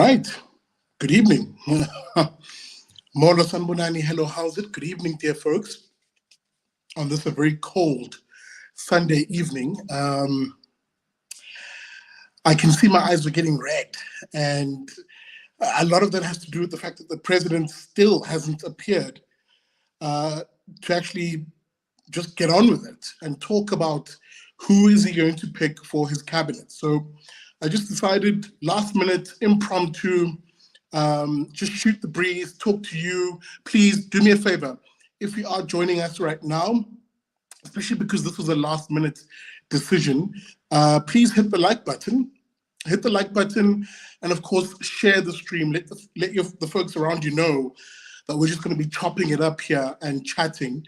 right. Good evening. Molo Sanbonani, hello, how's it? Good evening, dear folks. On this a very cold Sunday evening. I can see my eyes were getting red, and a lot of that has to do with the fact that the president still hasn't appeared to actually just get on with it and talk about who is he going to pick for his cabinet. So I just decided, last minute, impromptu, just shoot the breeze, talk to you. Please do me a favor. If you are joining us right now, especially because this was a last minute decision, please hit the like button. Hit the like button, and of course, share the stream. Let the folks around you know that we're just going to be chopping it up here and chatting.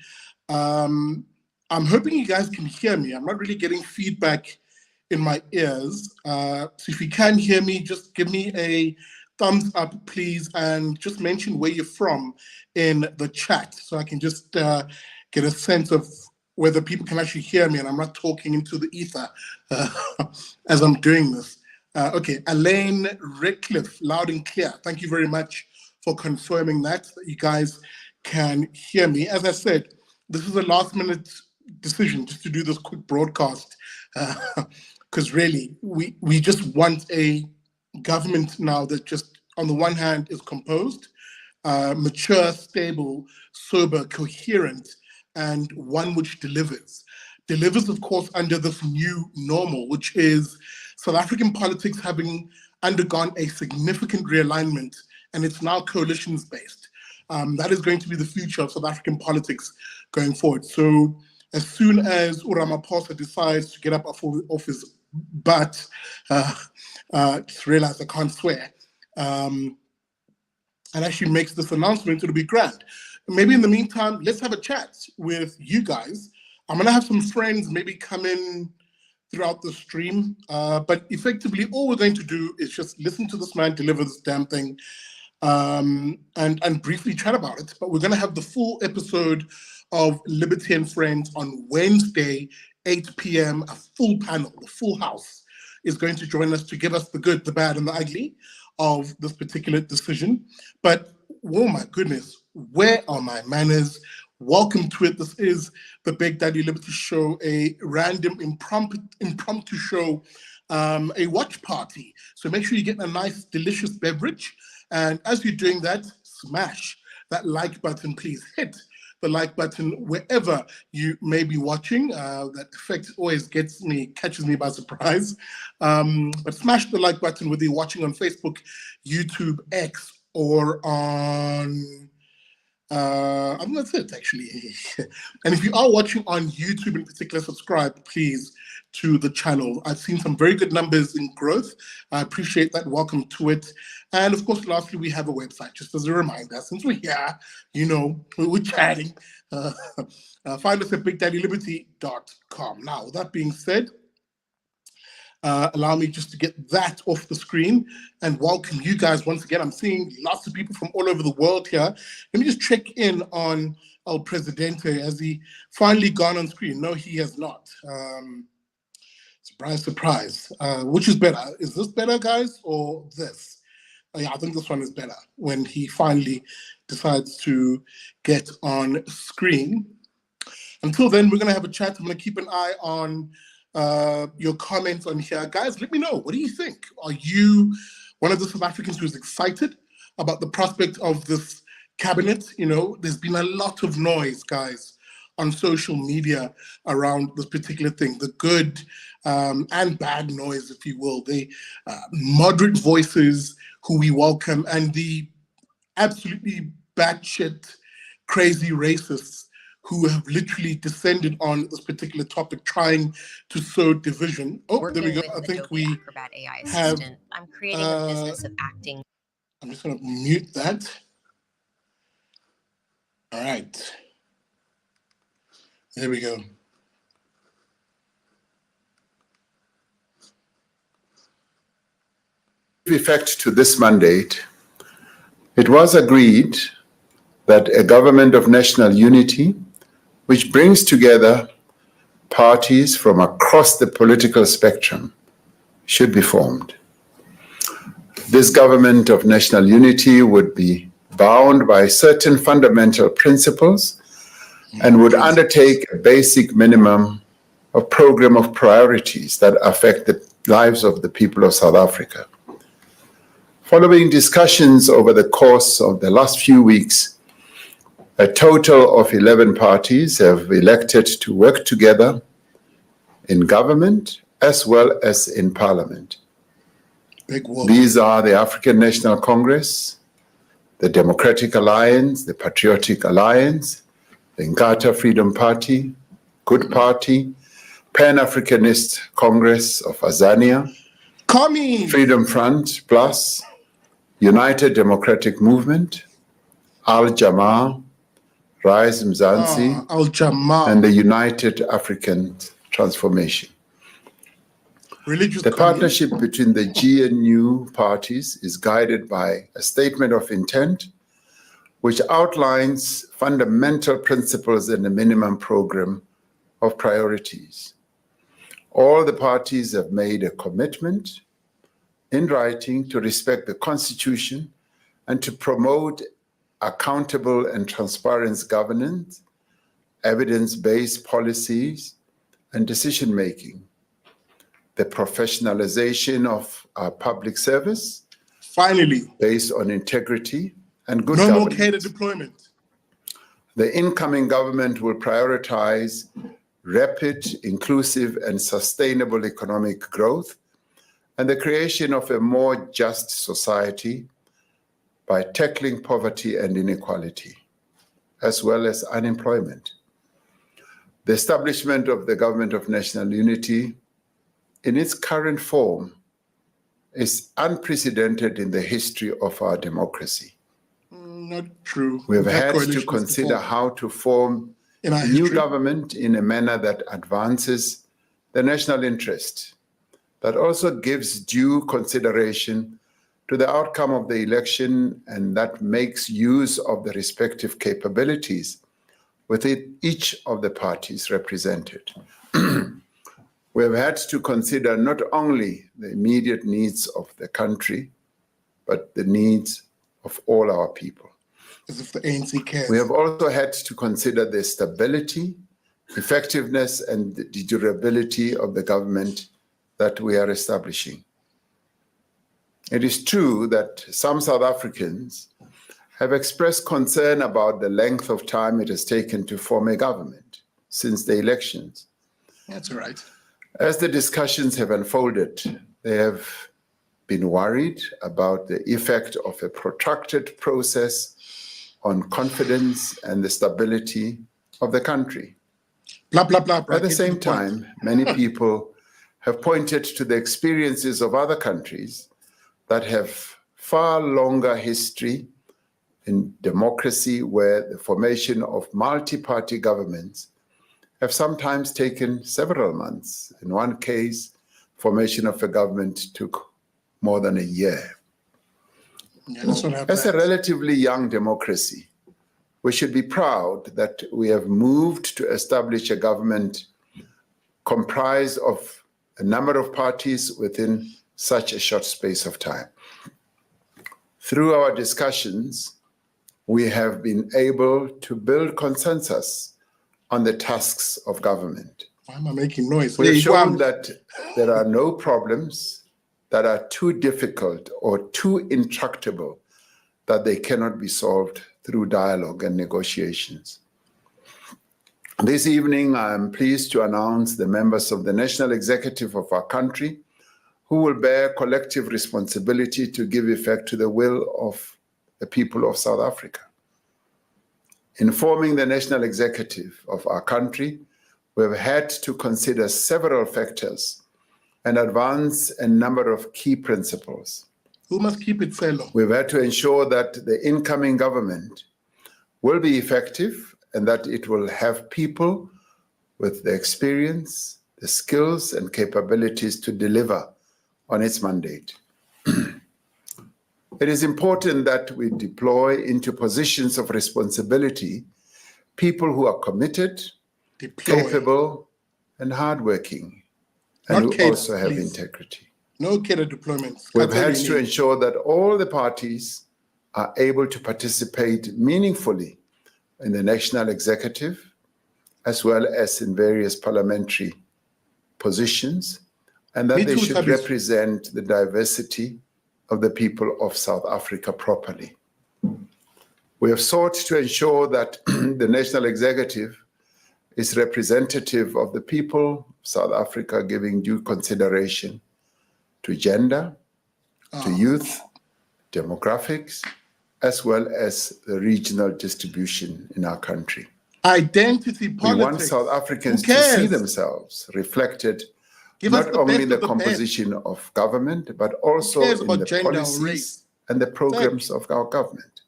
I'm hoping you guys can hear me. I'm not really getting feedback in my ears. So if you can hear me, just give me a thumbs up, please, and just mention where you're from in the chat so I can just get a sense of whether people can actually hear me and I'm not talking into the ether as I'm doing this. Okay, Elaine Redcliffe, loud and clear. Thank you very much for confirming that you guys can hear me. As I said, this is a last minute decision just to do this quick broadcast because really we just want a government now that just on the one hand is composed, mature, stable, sober, coherent, and one which delivers. Delivers, of course, under this new normal, which is South African politics having undergone a significant realignment, and it's now coalitions-based. That is going to be the future of South African politics going forward. So as soon as Ramaphosa decides to get up off his butt, just realize I can't swear, and actually makes this announcement, it'll be grand. Maybe in the meantime, let's have a chat with you guys. I'm gonna have some friends maybe come in throughout the stream, but effectively all we're going to do is just listen to this man deliver this damn thing and briefly chat about it. But we're gonna have the full episode of Liberty and Friends on Wednesday, 8 p.m, a full panel, the full house is going to join us to give us the good, the bad, and the ugly of this particular decision. But, oh my goodness, where are my manners? Welcome to it. This is the Big Daddy Liberty Show, a random impromptu show, a watch party. So make sure you get a nice, delicious beverage. And as you're doing that, smash that like button, please. Hit the like button wherever you may be watching. That effect always catches me by surprise. But smash the like button whether you're watching on Facebook, YouTube, X, or on I think that's it, actually. And if you are watching on YouTube in particular, subscribe, please, to the channel. I've seen some very good numbers in growth. I appreciate that. Welcome to it. And of course, lastly, we have a website, just as a reminder, since we're here, you know, we're chatting. Find us at bigdaddyliberty.com. Now, with that being said, allow me just to get that off the screen and welcome you guys once again. I'm seeing lots of people from all over the world here. Let me just check in on El Presidente. Has he finally gone on screen? No, he has not. Surprise, surprise. Which is better? Is this better, guys, or this? Yeah, I think this one is better when he finally decides to get on screen. Until then, we're going to have a chat. I'm going to keep an eye on your comments on here. Guys, let me know. What do you think? Are you one of the South Africans who's excited about the prospect of this cabinet? You know, there's been a lot of noise, guys, on social media around this particular thing. The good and bad noise, if you will. The moderate voices who we welcome and the absolutely batshit crazy racists who have literally descended on this particular topic, trying to sow division. Oh, there we go. I think we have. I'm creating a business of acting. I'm just going to mute that. All right. There we go. With effect to this mandate, it was agreed that a government of national unity, which brings together parties from across the political spectrum, should be formed. This government of national unity would be bound by certain fundamental principles and would undertake a basic minimum of program of priorities that affect the lives of the people of South Africa. Following discussions over the course of the last few weeks, a total of 11 parties have elected to work together in government as well as in parliament. These are the African National Congress, the Democratic Alliance, the Patriotic Alliance, the Inkatha Freedom Party, Good Party, Pan-Africanist Congress of Azania, Freedom Front Plus, United Democratic Movement, Al-Jamaa, Rise Mzansi, and the United African Transformation. The partnership between the GNU parties is guided by a statement of intent which outlines fundamental principles and a minimum program of priorities. All the parties have made a commitment in writing to respect the Constitution and to promote accountable and transparent governance, evidence-based policies, and decision-making, the professionalization of our public service, finally, based on integrity and good no governance. more cater deployment. The incoming government will prioritize rapid, inclusive, and sustainable economic growth and the creation of a more just society by tackling poverty and inequality, as well as unemployment. The establishment of the Government of National Unity in its current form is unprecedented in the history of our democracy. Not true. We have had to consider how to form a new government in a manner that advances the national interest, that also gives due consideration to the outcome of the election and that makes use of the respective capabilities within each of the parties represented. We have had to consider not only the immediate needs of the country, but the needs of all our people. As if the ANC cares. We have also had to consider the stability, effectiveness, and the durability of the government that we are establishing. It is true that some South Africans have expressed concern about the length of time it has taken to form a government since the elections. That's all right. As the discussions have unfolded, they have been worried about the effect of a protracted process on confidence and the stability of the country. Blah, blah, blah. At the same time, many people have pointed to the experiences of other countries that have far longer history in democracy, where the formation of multi-party governments have sometimes taken several months. In one case, formation of a government took more than a year. Yeah, that's what happened. As a relatively young democracy, we should be proud that we have moved to establish a government comprised of a number of parties within such a short space of time. Through our discussions, we have been able to build consensus on the tasks of government. Why am I making noise? We have shown that there are no problems that are too difficult or too intractable that they cannot be solved through dialogue and negotiations. This evening, I am pleased to announce the members of the National Executive of our country who will bear collective responsibility to give effect to the will of the people of South Africa. In forming the National Executive of our country, we have had to consider several factors and advance a number of key principles. Who must keep it fellow? We've had to ensure that the incoming government will be effective and that it will have people with the experience, the skills, and capabilities to deliver on its mandate. It is important that we deploy into positions of responsibility people who are committed, capable, and hardworking, and who also have integrity. No cadre deployments. We've had to ensure that all the parties are able to participate meaningfully in the national executive, as well as in various parliamentary positions, and that they should represent the diversity of the people of South Africa properly. We have sought to ensure that the national executive is representative of the people of South Africa, giving due consideration to gender, to youth, demographics, as well as the regional distribution in our country. Identity politics. We want South Africans to see themselves reflected not only in the composition of government, but also in the policies and the programs of our government.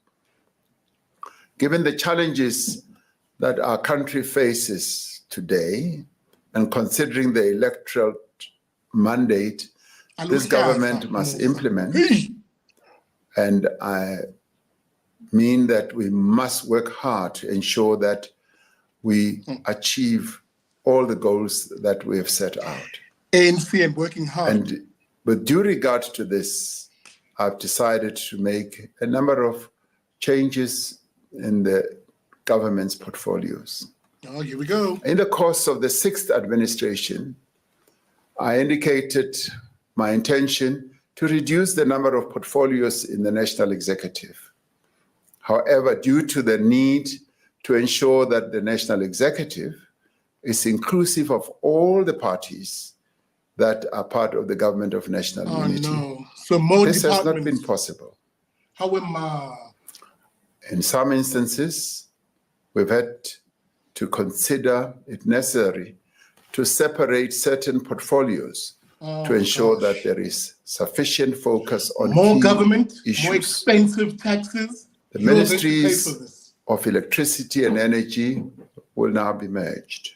Given the challenges that our country faces today, and considering the electoral mandate this government must implement, and I mean that we must work hard to ensure that we achieve all the goals that we have set out. ANC and working hard. And with due regard to this, I've decided to make a number of changes in the government's portfolios. Oh, here we go. In the course of the 6th administration, I indicated my intention to reduce the number of portfolios in the national executive. However, due to the need to ensure that the national executive is inclusive of all the parties that are part of the government of national unity. No. So more this has not been possible. In some instances, we've had to consider it necessary to separate certain portfolios to ensure that there is sufficient focus on more government, issues. More expensive taxes. The ministries of electricity and energy will now be merged.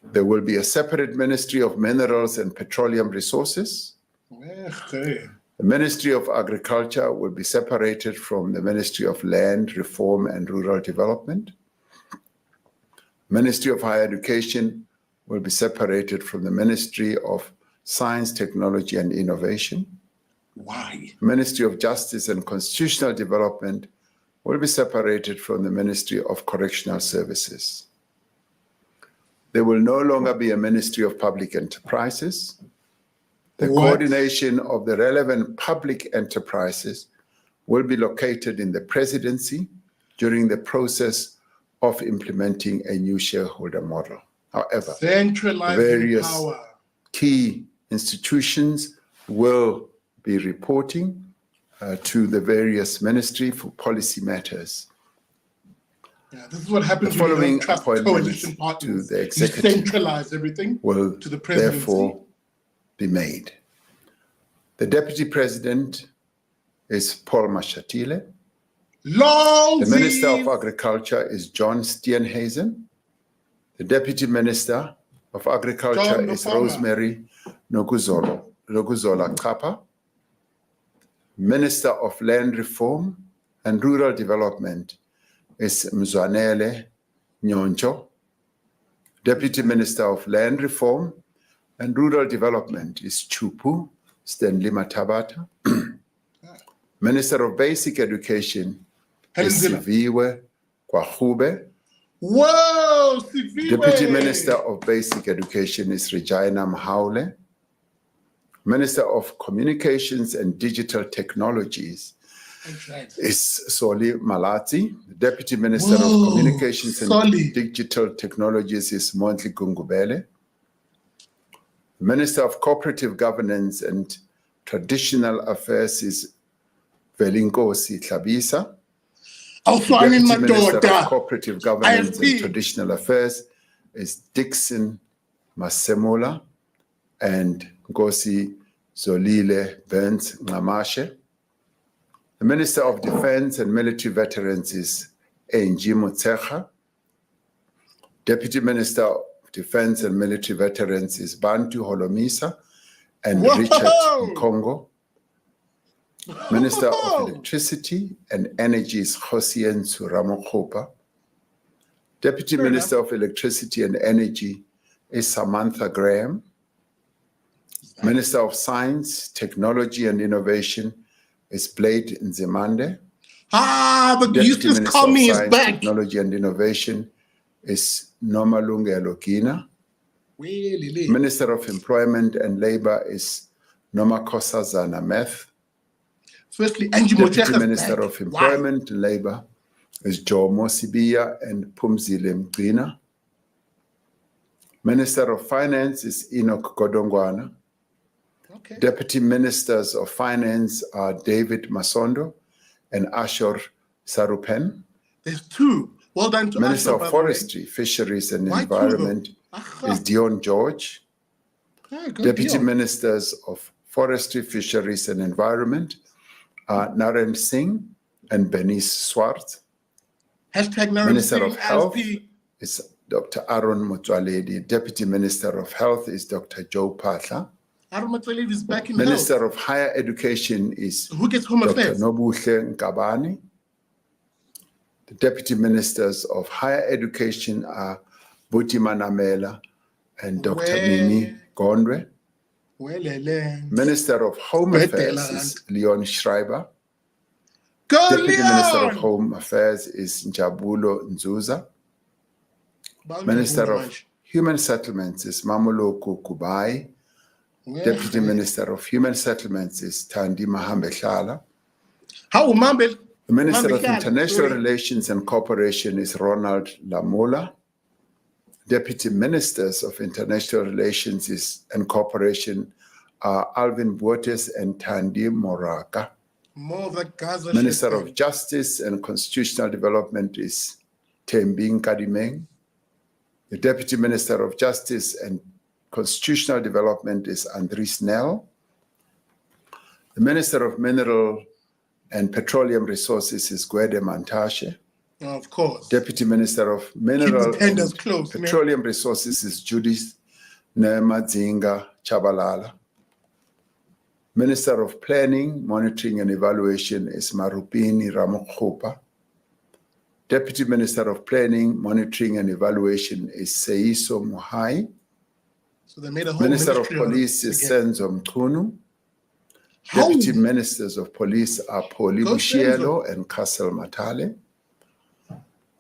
There will be a separate Ministry of Minerals and Petroleum Resources. The Ministry of Agriculture will be separated from the Ministry of Land, Reform and Rural Development. Ministry of Higher Education will be separated from the Ministry of Science, Technology and Innovation. Why? Ministry of Justice and Constitutional Development will be separated from the Ministry of Correctional Services. There will no longer be a Ministry of Public Enterprises. The coordination of the relevant public enterprises will be located in the presidency during the process of implementing a new shareholder model. However, various key institutions will be reporting to the various ministry for policy matters. Yeah, this is what happens the following when you trust coalition partners. To the executive you centralize everything will to the presidency. Therefore be made. The deputy president is Paul Mashatile. The Minister of Agriculture is John Steenhuisen. The Deputy Minister of Agriculture is Rosemary Nokuzola Kapa. Minister of Land Reform and Rural Development is Mzwanele Nyoncho. Deputy Minister of Land Reform and Rural Development is Chupu Stanley Matabata. Minister of Basic Education is Siviwe Kwahube. Whoa, Siviwe! Deputy Minister of Basic Education is Regina Mahaule. Minister of Communications and Digital Technologies is Soli Malati. Deputy Minister of Communications and Digital Technologies is Montli Gungubele. Minister of Cooperative Governance and Traditional Affairs is Velinkosi Tlabisa. Deputy Minister of Cooperative Governance and Traditional Affairs is Dixon Masemola and Ngosi Zolile Burns Ngamashe. The Minister of Defense and Military Veterans is Enji Mutsecha. Deputy Minister of Defense and Military Veterans is Bantu Holomisa and Richard Nkongo. Minister of Electricity and Energy is Hosien Suramokhopa. Deputy Minister of Electricity and Energy is Samantha Graham. Minister of Science, Technology and Innovation is Blade Nzimande. The Deputy useless Minister of commie is Science, back. Technology and Innovation is Nomalungelo Gina. Really? Minister of Employment and Labor is Nomakosazana Meth. Firstly, Angie Deputy Motshekga's Minister back. of Employment and Labor is Jomo Sibiya and Phumzile Mgcina. Minister of Finance is Enoch Godongwana. Okay. Deputy Ministers of Finance are David Masondo and Ashor Sarupen. There's two. Well done to Minister Ashur, of by the way. Forestry, Fisheries and Why two, though? Environment is Dion George. Yeah, good Deputy deal. Ministers of Forestry, Fisheries and Environment are Naren Singh and Bernice Swart. Hashtag Naren Minister Singh of as Health the- is Dr. Aaron Motsoaledi. Deputy Minister of Health is Dr. Joe Patla. Aaron Motsoaledi is back in Minister health. of Higher Education is Who gets Home Dr. Affairs? Nobuhle Nkabani. The Deputy Ministers of Higher Education are Buti Manamela and Dr. Where- Mimi Gondwe. Minister of Home Affairs is Leon Schreiber. Go Deputy Minister of Leon! Home Affairs is Njabulo Nzuza. Minister of Human Settlements is Mamoloko Kubai. Deputy Minister of Human Settlements is Thandi Mahambeshala. How Mambe? The Minister of Mahambeshala, International sorry. Relations and Cooperation is Ronald Lamola. Deputy Ministers of International Relations and Cooperation are Alvin Botes and Thandi Moraka. More of that Gaza Minister shit. of Justice and Constitutional Development is Tembing Kadimeng. The Deputy Minister of Justice and Constitutional Development is Andries Nel. The Minister of Mineral and Petroleum Resources is Gwede Mantashe. Of course. Deputy Minister of Mineral Keep the tenders and close, man. Petroleum Resources is Judith Nemadzinga Chabalala. Minister of Planning, Monitoring and Evaluation is Marupini Ramokhupa. Deputy Minister of Planning, Monitoring and Evaluation is Seiso Muhai. So they made a whole Minister of ministry out Police is again. Senzo Mchunu. How? Deputy Ministers of Police are Poli Go Bushielo and Kassel Matale.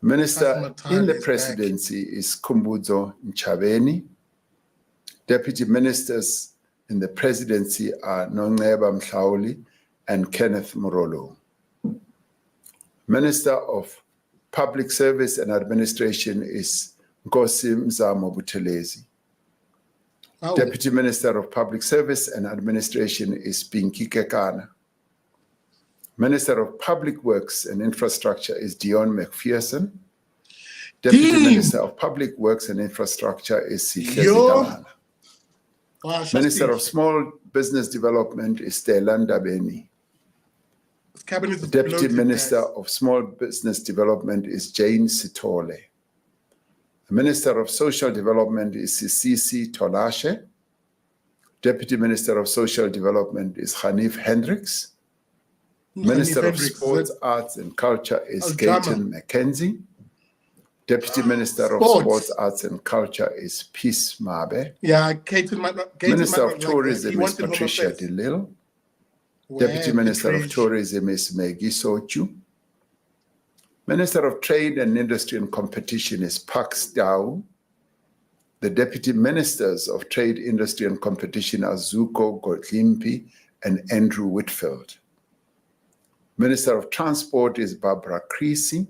Minister Kassel Matale in the is presidency is Kumbuzo Nchabeni. Deputy Ministers in the presidency are Nongeba Mhlauli and Kenneth Murolo. Minister of Public Service and Administration is Nkosi Mzamo Buthelezi. How? Deputy Minister of Public Service and Administration is Pinky Kekana. Minister of Public Works and Infrastructure is Dion McPherson. Deputy Dean! Minister of Public Works and Infrastructure is Sihlezi Yo! Dalala. Wow, Minister of Shasti. Small Business Development is Stella Ndabeni. This cabinet is Deputy bloated, Minister guys. of Small Business Development is Jane Sitole. The Minister of Social Development is Sisisi Tolashe. Deputy Minister of Social Development is Hanif Hendricks. Minister of Hendricks, Sports, Arts and Culture is Al-Jama. Gayton McKenzie. Deputy Minister of Sports. Sports, Arts and Culture is Peace Mabe. Yeah, Caton might not. Caton Minister might of not like that. He Tourism is wanted Home Patricia Affairs. DeLille. Where Deputy the Minister of trade- Tourism is Maggie Sochu. Minister of Trade and Industry and Competition is Pax Dao. The Deputy Ministers of Trade, Industry and Competition are Zuko Godlimpi and Andrew Whitfield. Minister of Transport is Barbara Creasy.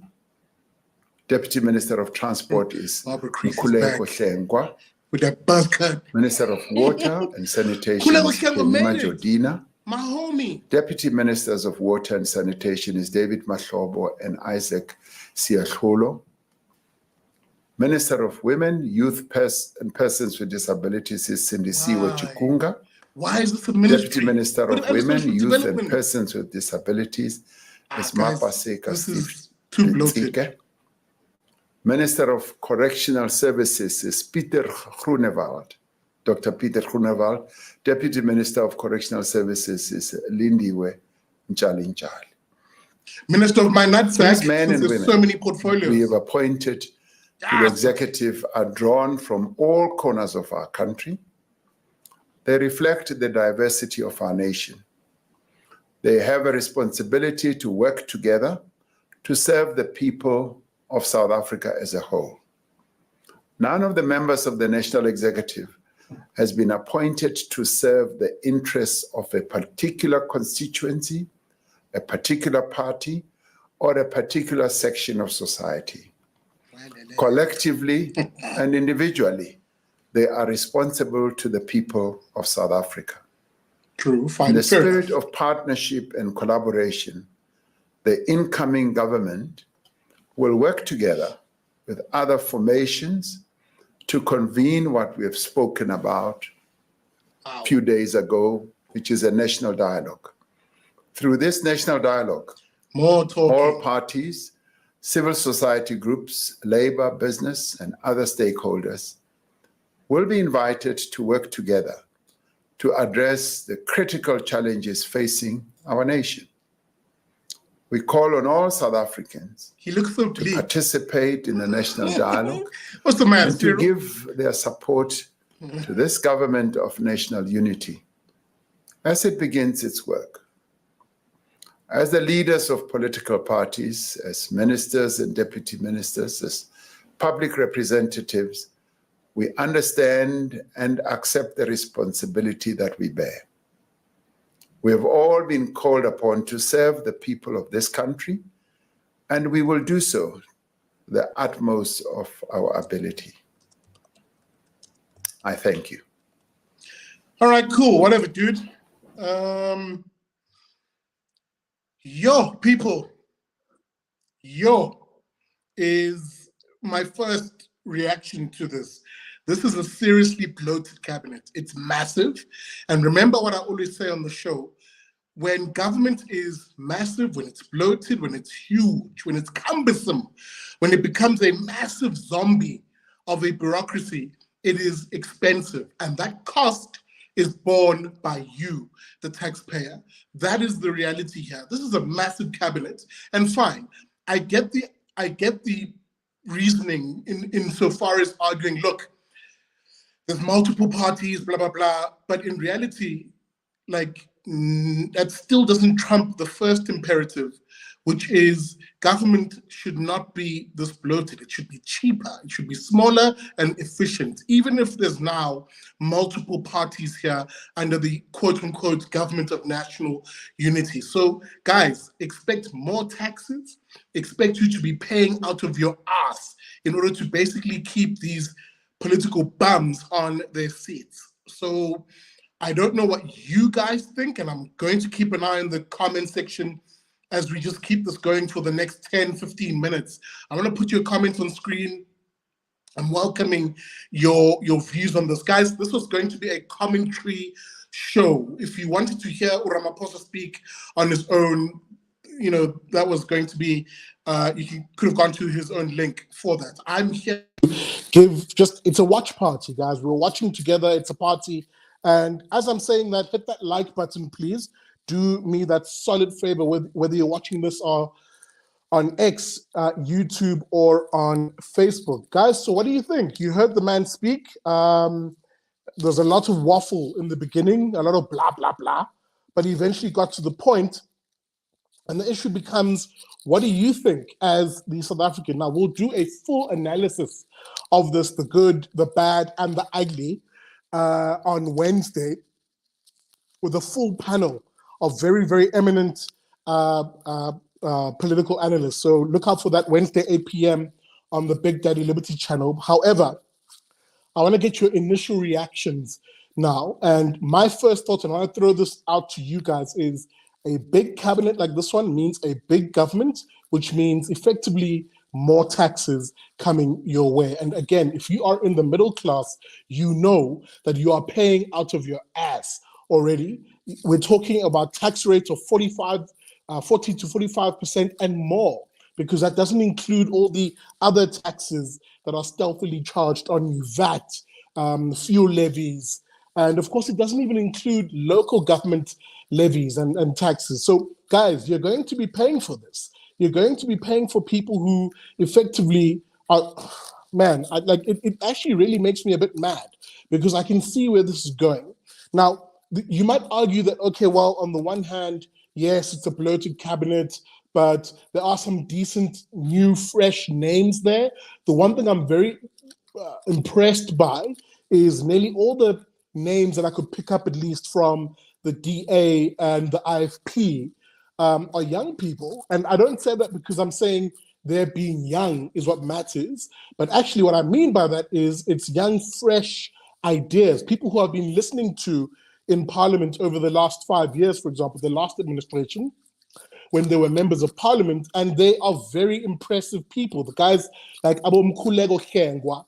Deputy Minister of Transport is Barbara Creasy is Nkululeko back. Hlengwa. With that buzz cut. Minister of Water and Sanitation Nkululeko is Hlengwa Kenima made it. Jodina. My homie. Deputy Ministers of Water and Sanitation is David Mahlobo and Isaac Siahlulo. Minister of Women, Youth and Persons with Disabilities is Sindisiwe Why? Chikunga. Why is this a ministry? Deputy Minister Put of it under Women, social Youth and development. Persons with Disabilities is Guys, Mapaseka this Steve is too bloated. Letsike. Minister of Correctional Services is Peter Groenewald. Dr. Peter Groenewald. Deputy Minister of Correctional Services is Lindiwe Nchalinchali. Minister of my nutsack, These men since and there's women so many portfolios. we have appointed to the executive are drawn from all corners of our country. They reflect the diversity of our nation. They have a responsibility to work together to serve the people of South Africa as a whole. None of the members of the National Executive has been appointed to serve the interests of a particular constituency, a particular party, or a particular section of society. Collectively and individually, they are responsible to the people of South Africa. True. In the spirit of partnership and collaboration, the incoming government will work together with other formations to convene what we have spoken about a few days ago, which is a national dialogue. Through this national dialogue, all parties, civil society groups, labor, business, and other stakeholders will be invited to work together to address the critical challenges facing our nation. We call on all South Africans to participate in the national dialogue What's the matter, and to give their support to this government of national unity as it begins its work. As the leaders of political parties, as ministers and deputy ministers, as public representatives, we understand and accept the responsibility that we bear. We have all been called upon to serve the people of this country, and we will do so to the utmost of our ability. I thank you. All right, cool. Whatever, dude. Yo, people. Yo is my first reaction to this. This is a seriously bloated cabinet. It's massive. And remember what I always say on the show, when government is massive, when it's bloated, when it's huge, when it's cumbersome, when it becomes a massive zombie of a bureaucracy, it is expensive. And that cost is borne by you, the taxpayer. That is the reality here. This is a massive cabinet. And fine, I get the reasoning insofar as arguing, look, there's multiple parties, blah, blah, blah. But in reality, like, that still doesn't trump the first imperative, which is government should not be this bloated. It should be cheaper. It should be smaller and efficient, even if there's now multiple parties here under the quote unquote government of national unity. So guys, expect more taxes, expect you to be paying out of your ass in order to basically keep these political bums on their seats. So I don't know what you guys think, and I'm going to keep an eye on the comment section as we just keep this going for the next 10, 15 minutes. I want to put your comments on screen. I'm welcoming your views on this. Guys, this was going to be a commentary show. If you wanted to hear Ramaphosa speak on his own, you know, that was going to be, could have gone to his own link for that. I'm here to it's a watch party, guys. We're watching together. It's a party. And as I'm saying that, hit that like button, please. Do me that solid favor, whether you're watching this on X, YouTube, or on Facebook. Guys, so what do you think? You heard the man speak. There's a lot of waffle in the beginning, a lot of blah, blah, blah. But he eventually got to the point, and the issue becomes, what do you think as the South African? Now, we'll do a full analysis of this, the good, the bad, and the ugly, on Wednesday with a full panel of very, very eminent political analysts. So look out for that Wednesday, 8 p.m. on the Big Daddy Liberty channel. However, I want to get your initial reactions now. And my first thought, and I want to throw this out to you guys, is a big cabinet like this one means a big government, which means effectively more taxes coming your way. And again, if you are in the middle class, you know that you are paying out of your ass already. We're talking about tax rates of 40 to 45% and more, because that doesn't include all the other taxes that are stealthily charged on you, VAT, fuel levies, and of course, it doesn't even include local government levies and taxes. So guys, you're going to be paying for this. You're going to be paying for people who effectively are, man, it actually really makes me a bit mad, because I can see where this is going. Now, you might argue that, okay, well, on the one hand, yes, it's a bloated cabinet, but there are some decent, new, fresh names there. The one thing I'm very impressed by is nearly all the names that I could pick up, at least from the DA and the IFP, are young people. And I don't say that because I'm saying they're being young is what matters. But actually, what I mean by that is it's young, fresh ideas, people who I've been listening to in Parliament over the last 5 years, for example, the last administration, when they were members of Parliament, and they are very impressive people. The guys like Abo Mkhuleko Hengwa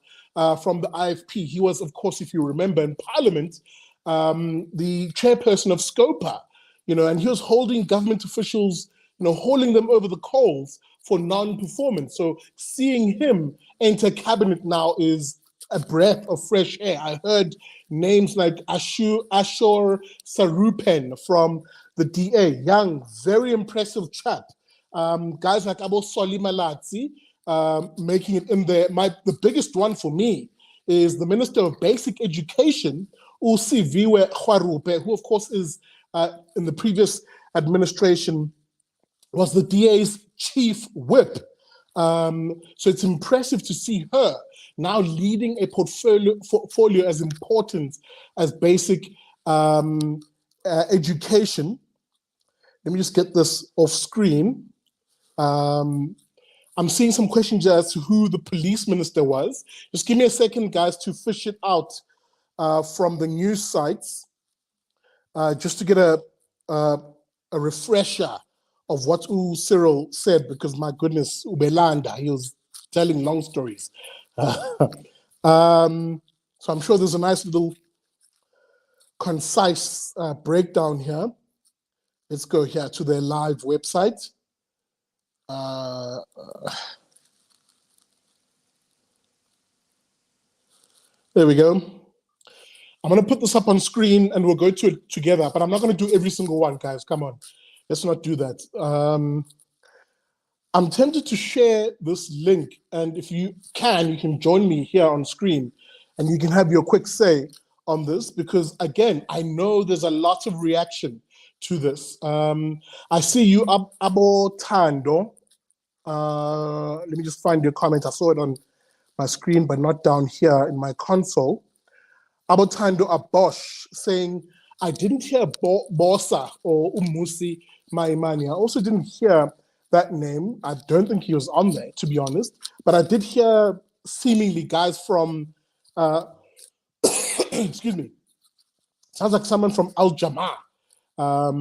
from the IFP, he was, of course, if you remember, in Parliament, the chairperson of SCOPA, and he was holding government officials, hauling them over the coals for non-performance. So seeing him enter cabinet now is a breath of fresh air. I heard names like Ashur Sarupen from the DA, young, very impressive chap. Guys like Abo Soli Malatsi making it in there. The biggest one for me is the Minister of Basic Education, Usiviwe Khwarupe, who of course is in the previous administration was the DA's chief whip. So it's impressive to see her now leading a portfolio as important as basic education. Let me just get this off screen. I'm seeing some questions as to who the police minister was. Just give me a second, guys, to fish it out from the news sites, just to get a refresher of what Cyril said, because my goodness, Ubelanda, he was telling long stories. So I'm sure there's a nice little concise breakdown here. Let's go here to their live website. There we go. I'm going to put this up on screen and we'll go to it together, but I'm not going to do every single one, guys. Come on. Let's not do that. I'm tempted to share this link, and if you can join me here on screen and you can have your quick say on this, because again, I know there's a lot of reaction to this. I see you, Abo Tando. Let me just find your comment. I saw it on my screen, but not down here in my console. Abo Tando Abosh saying, I didn't hear Bosa or Umusi Maimani. I also didn't hear that name. I don't think he was on there, to be honest. But I did hear seemingly guys from, excuse me, sounds like someone from Al Jamaa,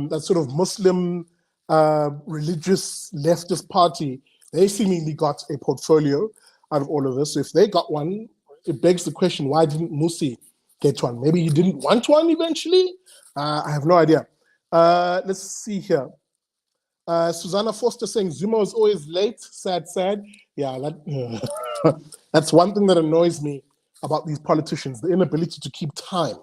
that sort of Muslim religious leftist party. They seemingly got a portfolio out of all of this. So if they got one, it begs the question, why didn't Musi get one? Maybe he didn't want one eventually? I have no idea. Let's see here. Susanna Foster saying Zuma is always late. Sad. Yeah, that's one thing that annoys me about these politicians, the inability to keep time.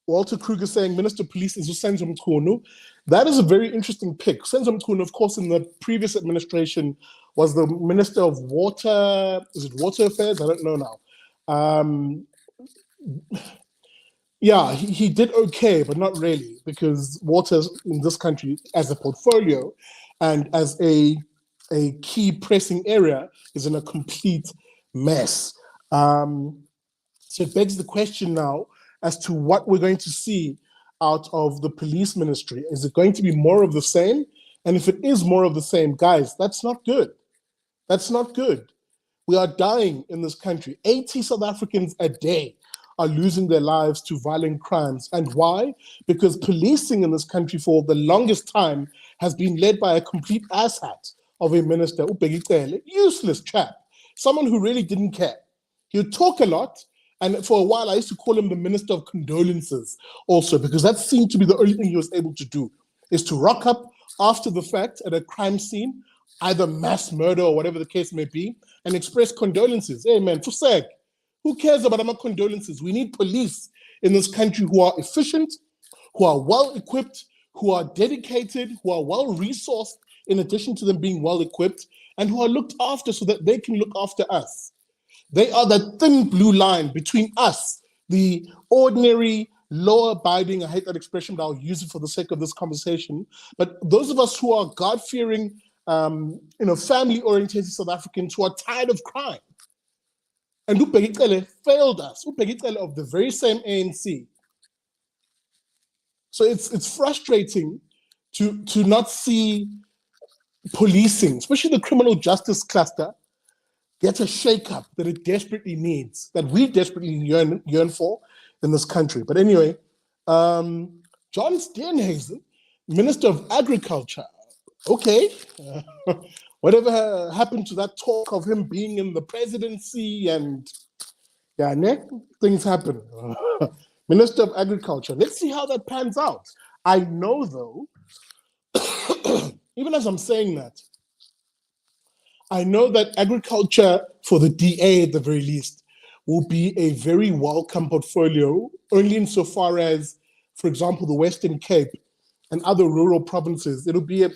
Walter Kruger saying Minister of Police is Senzo Mkhunu. That is a very interesting pick. Senzo Mkhunu, of course, in the previous administration was the Minister of Water. Is it Water Affairs? I don't know now. Yeah, he did okay, but not really, because water in this country as a portfolio and as a key pressing area is in a complete mess. So it begs the question now as to what we're going to see out of the police ministry. Is it going to be more of the same? And if it is more of the same, guys, that's not good. That's not good. We are dying in this country. 80 South Africans a day are losing their lives to violent crimes. And why? Because policing in this country for the longest time has been led by a complete asshat of a minister, useless chap, someone who really didn't care. He would talk a lot, and for a while I used to call him the Minister of Condolences also, because that seemed to be the only thing he was able to do, is to rock up after the fact at a crime scene, either mass murder or whatever the case may be, and express condolences. Hey man, for sake, who cares about our condolences? We need police in this country who are efficient, who are well-equipped, who are dedicated, who are well-resourced, in addition to them being well-equipped, and who are looked after so that they can look after us. They are the thin blue line between us, the ordinary, law-abiding, I hate that expression, but I'll use it for the sake of this conversation, but those of us who are God-fearing, family-oriented South Africans who are tired of crime. And uBhekile failed us. uBhekile of the very same ANC. So it's frustrating to not see policing, especially the criminal justice cluster, get a shake-up that it desperately needs, that we desperately yearn for in this country. But anyway, John Steenhuisen, Minister of Agriculture, okay. Whatever happened to that talk of him being in the presidency and things happen. Minister of Agriculture, let's see how that pans out. I know though, even as I'm saying that, I know that agriculture for the DA at the very least will be a very welcome portfolio, only insofar as, for example, the Western Cape and other rural provinces, it'll be a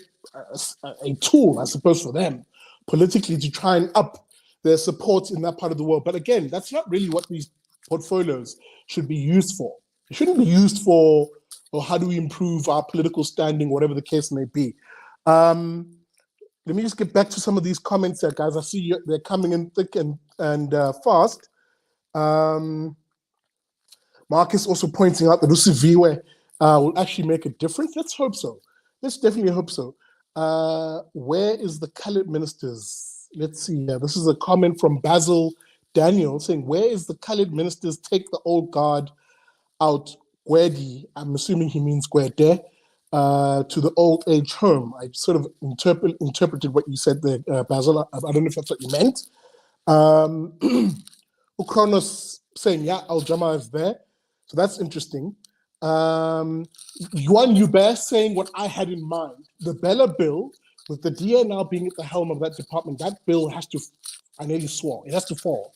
tool, I suppose, for them politically to try and up their support in that part of the world. But again, that's not really what these portfolios should be used for. It shouldn't be used for, or how do we improve our political standing, whatever the case may be. Let me just get back to some of these comments there, guys. I see they're coming in thick and fast. Marcus also pointing out that Usiviwe will actually make a difference. Let's hope so. Let's definitely hope so. Where is the colored ministers? Let's see. This is a comment from Basil Daniel saying, where is the colored ministers take the old guard out, Gwedi? I'm assuming he means Gwede. To the old age home. I sort of interpreted what you said there, Basil. I don't know if that's what you meant. Ukronos saying, yeah, Al Jama is there. So that's interesting. Yuan Hubert saying what I had in mind. The Bella bill, with the DA now being at the helm of that department, that bill has to, I nearly swore, it has to fall.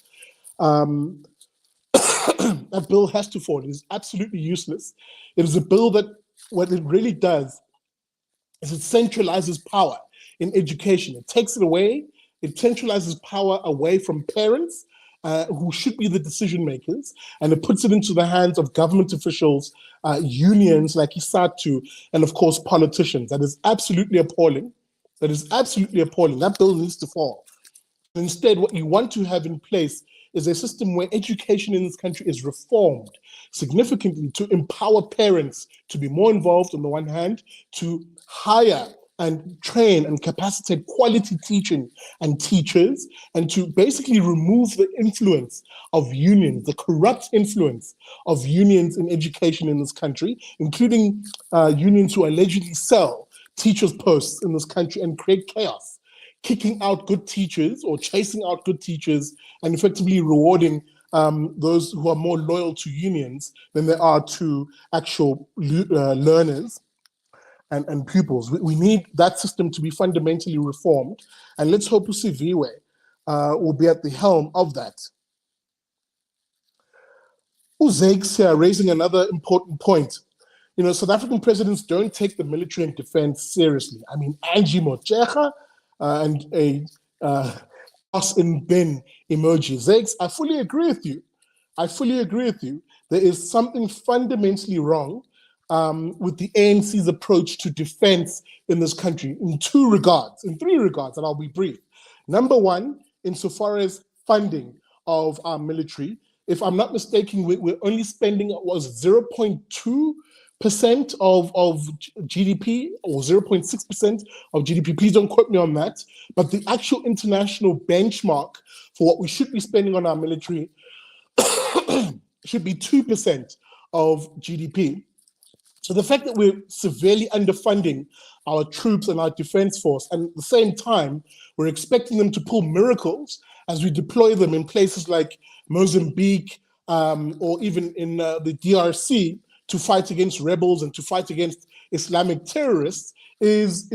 That bill has to fall. It is absolutely useless. It is a bill that what it really does is it centralizes power in education. It takes it away. It centralizes power away from parents who should be the decision makers, and it puts it into the hands of government officials, unions like ISATU, and of course politicians. That is absolutely appalling. That is absolutely appalling. That bill needs to fall. Instead, what you want to have in place is a system where education in this country is reformed significantly to empower parents to be more involved on the one hand, to hire and train and capacitate quality teaching and teachers, and to basically remove the influence of unions, the corrupt influence of unions in education in this country, including unions who allegedly sell teachers' posts in this country and create chaos, kicking out good teachers or chasing out good teachers and effectively rewarding those who are more loyal to unions than they are to actual learners and pupils. We need that system to be fundamentally reformed, and let's hope Usiviwe will be at the helm of that. Uzakes here raising another important point. You know, South African presidents don't take the military and defense seriously. I mean, Angie Motshekga and a us in bin emoji. Zakes, I fully agree with you. I fully agree with you. There is something fundamentally wrong with the ANC's approach to defense in this country in three regards, and I'll be brief. Number one, insofar as funding of our military, if I'm not mistaken, we're only spending, what was it, 0.2% of GDP or 0.6% of GDP. Please don't quote me on that. But the actual international benchmark for what we should be spending on our military should be 2% of GDP. So the fact that we're severely underfunding our troops and our defense force, and at the same time, we're expecting them to pull miracles as we deploy them in places like Mozambique or even in the DRC to fight against rebels and to fight against Islamic terrorists is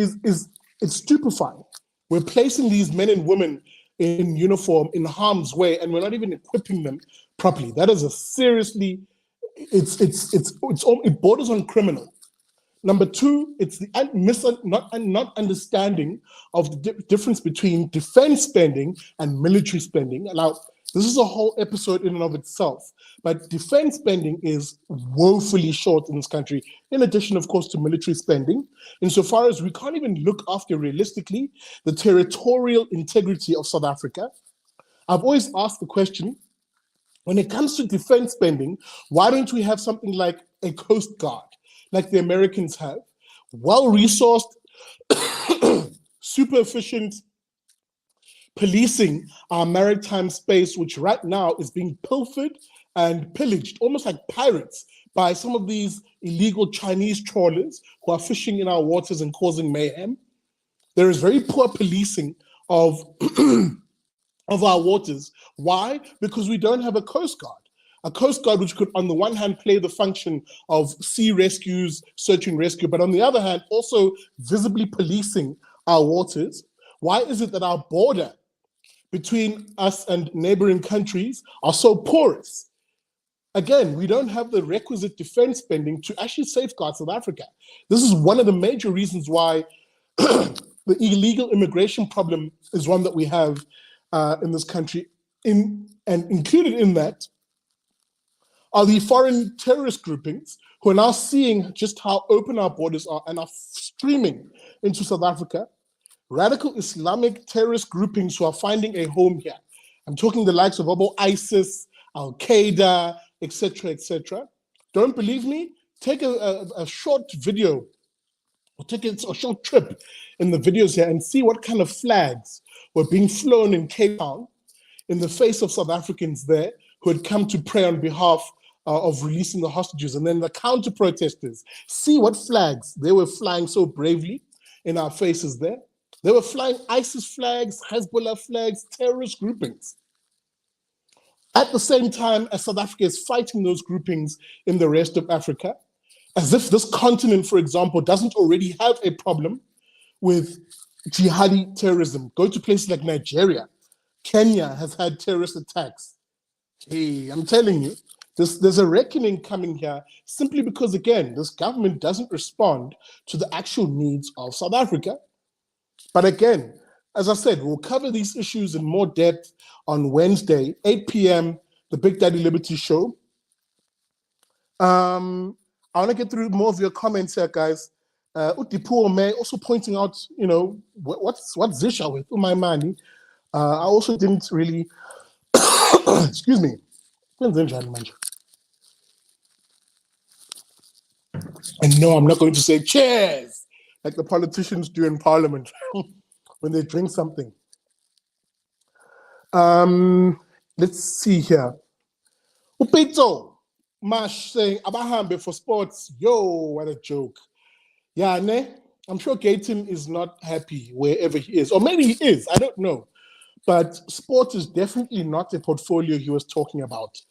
stupefying. We're placing these men and women in uniform in harm's way, and we're not even equipping them properly. That is a seriously, it borders on criminal. Number two, it's the not understanding of the difference between defense spending and military spending. Now, This is a whole episode in and of itself. But defense spending is woefully short in this country, in addition, of course, to military spending, insofar as we can't even look after realistically the territorial integrity of South Africa. I've always asked the question, when it comes to defense spending, why don't we have something like a Coast Guard, like the Americans have? Well-resourced, super efficient policing our maritime space, which right now is being pilfered and pillaged, almost like pirates, by some of these illegal Chinese trawlers who are fishing in our waters and causing mayhem. There is very poor policing of, of our waters. Why? Because we don't have a Coast Guard. A Coast Guard which could, on the one hand, play the function of sea rescues, search and rescue, but on the other hand, also visibly policing our waters. Why is it that our border between us and neighboring countries are so porous? Again, we don't have the requisite defense spending to actually safeguard South Africa. This is one of the major reasons why the illegal immigration problem is one that we have in this country. And included in that are the foreign terrorist groupings who are now seeing just how open our borders are and are streaming into South Africa. Radical Islamic terrorist groupings who are finding a home here. I'm talking the likes of ISIS, Al-Qaeda, etc., etc. Don't believe me? Take a short video, or take a short trip in the videos here and see what kind of flags were being flown in Cape Town in the face of South Africans there who had come to pray on behalf of releasing the hostages. And then the counter-protesters, see what flags they were flying so bravely in our faces there. They were flying ISIS flags, Hezbollah flags, terrorist groupings. At the same time as South Africa is fighting those groupings in the rest of Africa, as if this continent, for example, doesn't already have a problem with jihadi terrorism. Go to places like Nigeria. Kenya has had terrorist attacks. Hey, I'm telling you, there's a reckoning coming here simply because, again, this government doesn't respond to the actual needs of South Africa. But again, as I said, we'll cover these issues in more depth on Wednesday, 8 p.m., the Big Daddy Liberty Show. I want to get through more of your comments here, guys. Utipuo May also pointing out, you know, what's Zisha with my money. I also didn't really, excuse me. And no, I'm not going to say cheers like the politicians do in Parliament when they drink something. Let's see here. Upito Mash saying Abahambe for sports. Yo, what a joke. Yeah, ne? I'm sure Gayton is not happy wherever he is, or maybe he is. I don't know. But sport is definitely not a portfolio he was talking about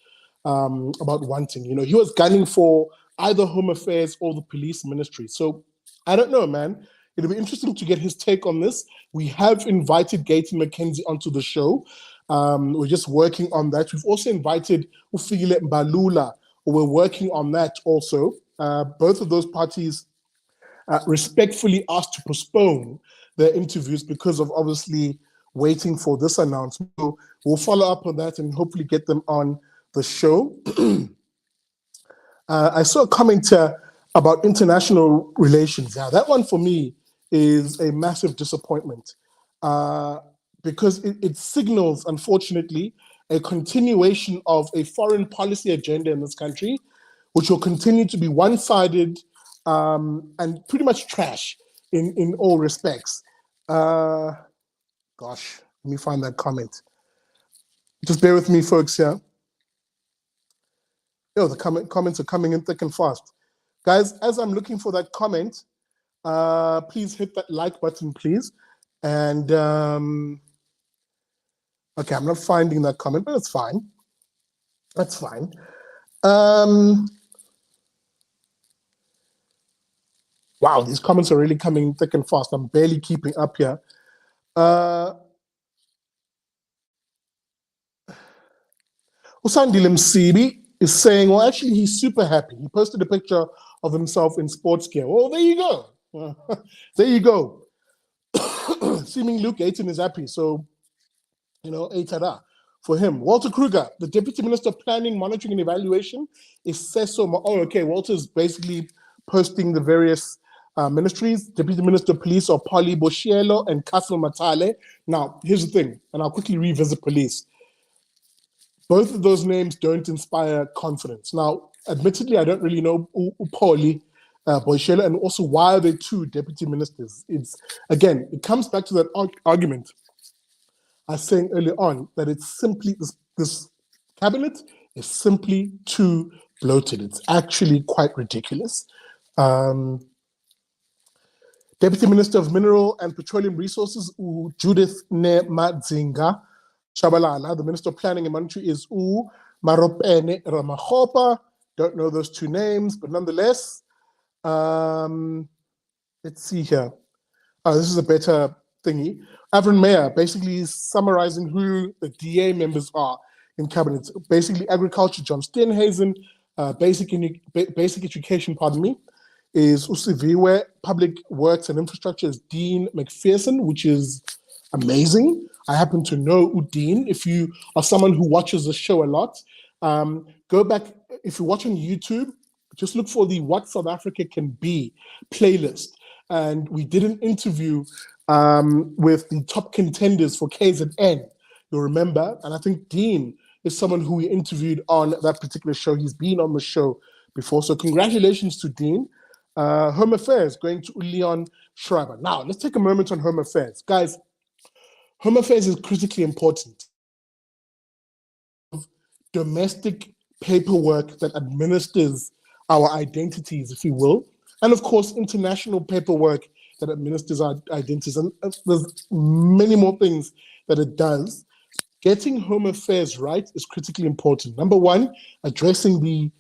wanting. You know, he was gunning for either Home Affairs or the Police Ministry. So I don't know, man. It'll be interesting to get his take on this. We have invited Gayton McKenzie onto the show. We're just working on that. We've also invited Ufile Mbalula, who we're working on that also. Both of those parties respectfully asked to postpone their interviews because of obviously waiting for this announcement. So we'll follow up on that and hopefully get them on the show. I saw a comment about international relations. Now, that one for me is a massive disappointment because it signals, unfortunately, a continuation of a foreign policy agenda in this country, which will continue to be one-sided and pretty much trash in all respects. Gosh, let me find that comment. Just bear with me, folks, here. Yo, the comments are coming in thick and fast. Guys, as I'm looking for that comment, please hit that like button, please. And, okay, I'm not finding that comment, but it's fine. That's fine. Wow, these comments are really coming thick and fast. I'm barely keeping up here. Usandile Msibi is saying, well, actually, he's super happy. He posted a picture of himself in sports gear. Well, there you go. There you go. Seeming Luke Ayton is happy. So, you know, Aitada. for him. Walter Kruger, the Deputy Minister of Planning, Monitoring and Evaluation, is Seso. Oh, okay. Walter's basically posting the various ministries. Deputy Minister of Police are Polly Boshielo and Castle Matale. Now, here's the thing, and I'll quickly revisit police. Both of those names don't inspire confidence. Now, admittedly, I don't really know Polly Boshielo, and also why are they two deputy ministers? It's, again, it comes back to that argument I was saying earlier on, that it's simply, this cabinet is simply too bloated. It's actually quite ridiculous. Deputy Minister of Mineral and Petroleum Resources, Judith Nemadzinga Shabalala. The Minister of Planning and Monitoring is Maropene Ramakgopa. Don't know those two names, but nonetheless, let's see here. Oh, this is a better thingy. Avron Mayer basically summarizing who the DA members are in cabinet. Basically, Agriculture, John Steenhuisen, basic education, pardon me, is Usiviwe. Public Works and Infrastructure is Dean McPherson, which is amazing. I happen to know Udine. If you are someone who watches the show a lot, go back, if you watch on YouTube, just look for the What South Africa Can Be playlist. And we did an interview with the top contenders for KZN, you'll remember. And I think Dean is someone who we interviewed on that particular show. He's been on the show before. So congratulations to Dean. Home Affairs going to Leon Schreiber. Now, let's take a moment on Home Affairs. Guys, Home Affairs is critically important. Domestic paperwork that administers our identities, if you will, and of course, international paperwork that administers our identities. And there's many more things that it does. Getting Home Affairs right is critically important. Number one, addressing the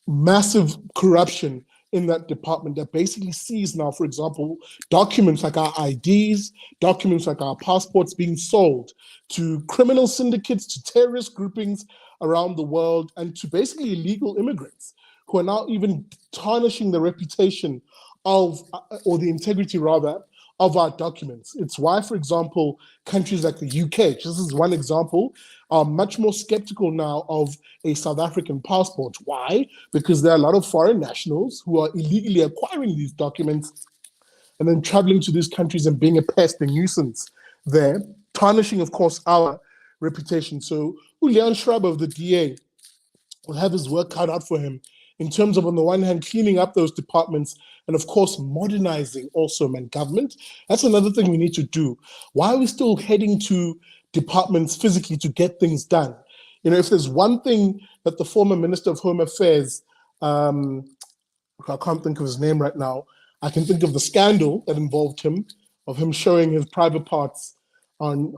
massive corruption in that department that basically sees now, for example, documents like our IDs, documents like our passports being sold to criminal syndicates, to terrorist groupings around the world, and to basically illegal immigrants who are now even tarnishing the reputation of, or the integrity rather, of our documents. It's why, for example, countries like the UK, just as one example, are much more skeptical now of a South African passport. Why? Because there are a lot of foreign nationals who are illegally acquiring these documents and then traveling to these countries and being a pest and nuisance there, tarnishing, of course, our reputation. So Leon Schreiber of the DA will have his work cut out for him in terms of, on the one hand, cleaning up those departments and, of course, modernizing also government. That's another thing we need to do. Why are we still heading to departments physically to get things done? You know, if there's one thing that the former Minister of Home Affairs, I can't think of his name right now, I can think of the scandal that involved him, of him showing his private parts on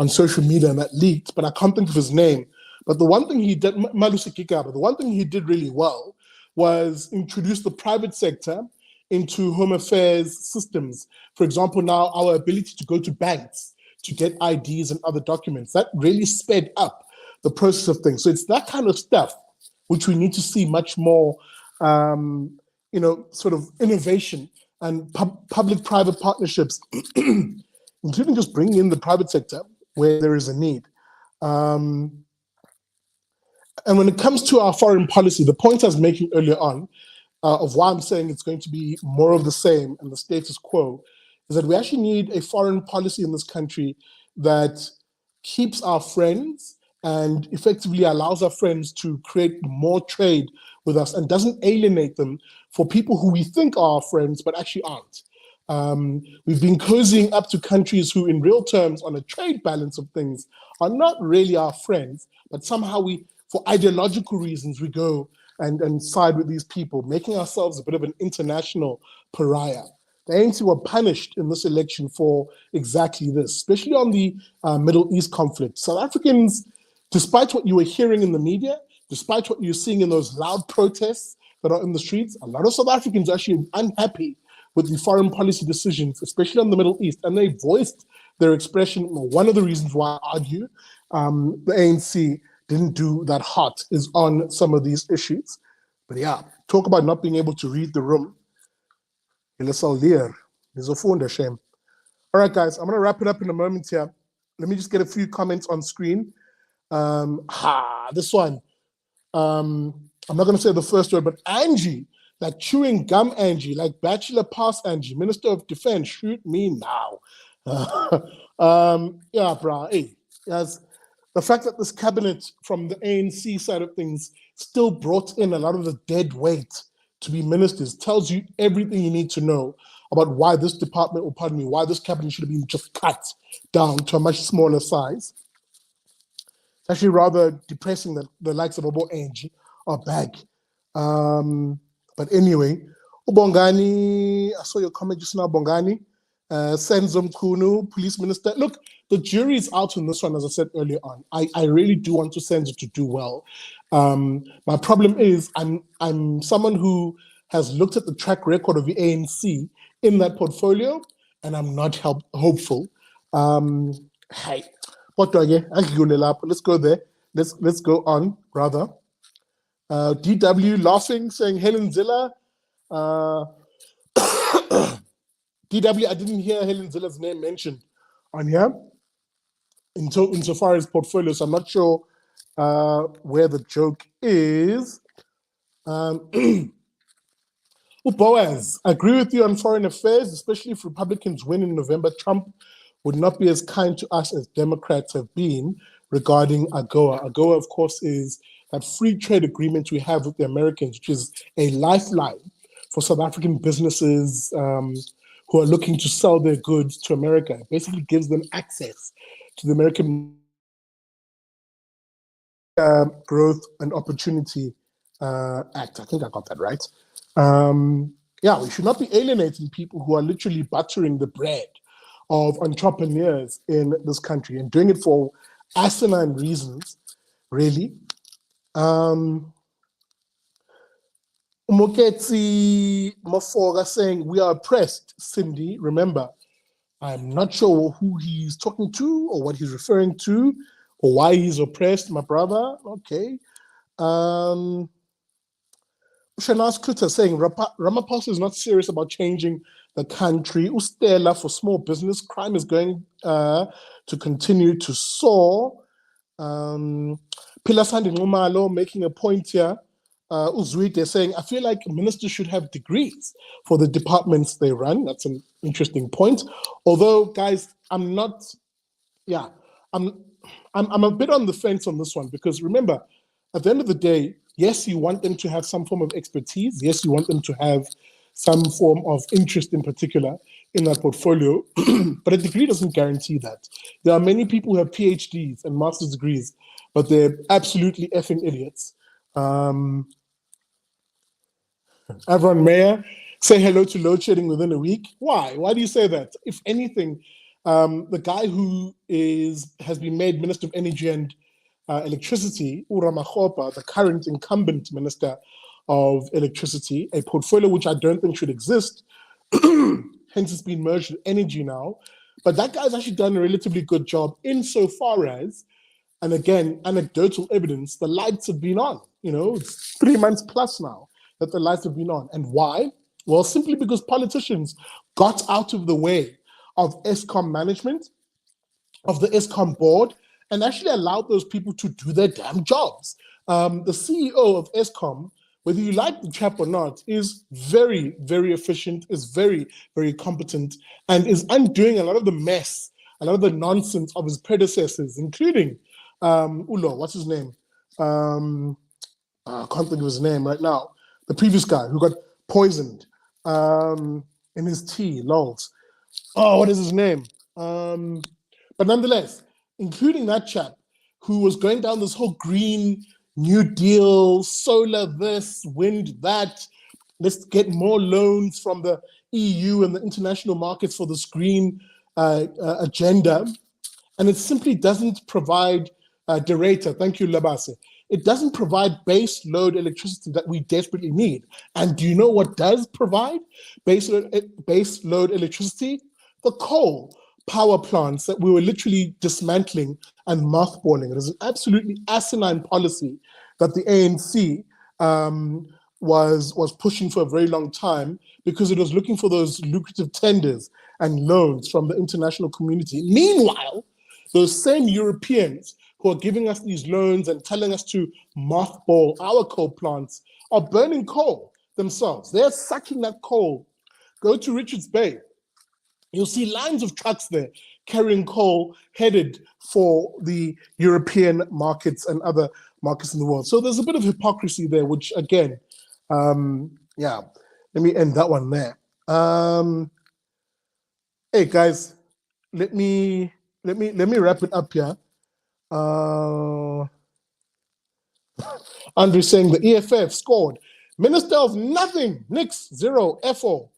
social media, and that leaked, but I can't think of his name. But the one thing he did, Malusi Kikaba, the one thing he did really well was introduce the private sector into Home Affairs systems. For example, now our ability to go to banks to get IDs and other documents, that really sped up the process of things. So it's that kind of stuff which we need to see much more, you know, sort of innovation and public-private partnerships, including just bringing in the private sector where there is a need. And when it comes to our foreign policy, the point I was making earlier on, of why I'm saying it's going to be more of the same and the status quo, is that we actually need a foreign policy in this country that keeps our friends and effectively allows our friends to create more trade with us and doesn't alienate them for people who we think are our friends but actually aren't. We've been cozying up to countries who, in real terms, on a trade balance of things, are not really our friends, but somehow we, for ideological reasons, we go and side with these people, making ourselves a bit of an international pariah. The ANC were punished in this election for exactly this, especially on the Middle East conflict. South Africans, despite what you were hearing in the media, despite what you're seeing in those loud protests that are in the streets, a lot of South Africans are actually unhappy with the foreign policy decisions, especially on the Middle East, and they voiced their expression. One of the reasons why I argue the ANC didn't do that hot is on some of these issues. But yeah, talk about not being able to read the room. All right, guys, I'm going to wrap it up in a moment here. let me just get a few comments on screen. This one. I'm not going to say the first word, but Angie, like chewing gum Angie, like bachelor pass Angie, Minister of Defense, shoot me now. Yeah, brah. Hey, yes, the fact that this cabinet from the ANC side of things still brought in a lot of the dead weight to be ministers tells you everything you need to know about why this department, or pardon me, why this cabinet should have been just cut down to a much smaller size. It's actually rather depressing that the likes of Obo Angie are back. But anyway, Ubongani, I saw your comment just now, Bongani. Senzom Kunu, police minister. Look, the jury is out on this one, as I said earlier on. I really do want to Senzo to do well. My problem is I'm someone who has looked at the track record of the ANC in that portfolio, and I'm not hopeful. Hey, what do I get? Let's go there. Let's go on, rather. DW laughing, saying Helen Ziller. DW, I didn't hear Helen Ziller's name mentioned on here insofar as portfolio, so I'm not sure where the joke is. Boaz, I agree with you on foreign affairs, especially if Republicans win in November. Trump would not be as kind to us as Democrats have been regarding AGOA. AGOA, of course, is that free trade agreement we have with the Americans, which is a lifeline for South African businesses who are looking to sell their goods to America. It basically gives them access to the American Growth and Opportunity Act. I think I got that right. Yeah, we should not be alienating people who are literally buttering the bread of entrepreneurs in this country and doing it for asinine reasons, really. Umoketsi Mofoga saying, we are oppressed, Cindy. Remember, I'm not sure who he's talking to or what he's referring to or why he's oppressed, my brother. Okay. Shanas Kluter saying, Ramaphosa is not serious about changing the country. Ustela for small business. Crime is going to continue to soar. Pilasandi Ngumalo making a point here. Uzwite saying, I feel like ministers should have degrees for the departments they run. That's an interesting point. Although, guys, I'm a bit on the fence on this one, because remember, at the end of the day, yes, you want them to have some form of expertise. Yes, you want them to have some form of interest in particular in that portfolio, but a degree doesn't guarantee that. There are many people who have PhDs and master's degrees, but they're absolutely effing idiots. Avron Mayer, say hello to load shedding within a week. Why? Why do you say that? If anything, the guy who has been made Minister of Energy and Electricity, Ramaphosa, the current incumbent Minister of Electricity, a portfolio which I don't think should exist, hence it's been merged with Energy now. But that guy's actually done a relatively good job insofar as, and again, anecdotal evidence, the lights have been on. You know, it's 3 months plus now that the lights have been on. And why? Well, simply because politicians got out of the way of ESCOM management, of the ESCOM board, and actually allowed those people to do their damn jobs. The CEO of ESCOM, whether you like the chap or not, is very, very efficient, is very, very competent, and is undoing a lot of the mess, a lot of the nonsense of his predecessors, including Ulo, what's his name? I can't think of his name right now. The previous guy who got poisoned in his tea, lols. Oh, what is his name? But nonetheless, including that chap who was going down this whole Green New Deal, solar this, wind that, let's get more loans from the EU and the international markets for this green agenda. And it simply doesn't provide Derata, thank you, Labase. It doesn't provide base load electricity that we desperately need. And do you know what does provide base load electricity? The coal power plants that we were literally dismantling and mothballing. It is an absolutely asinine policy that the ANC was pushing for a very long time, because it was looking for those lucrative tenders and loans from the international community. Meanwhile, those same Europeans who are giving us these loans and telling us to mothball our coal plants are burning coal themselves. They're sucking that coal. Go to Richards Bay. You'll see lines of trucks there carrying coal headed for the European markets and other markets in the world. So there's a bit of hypocrisy there, which again, yeah, let me end that one there. Hey guys, let me wrap it up here. Andre saying the EFF scored. Minister of nothing, nix, zero, FO.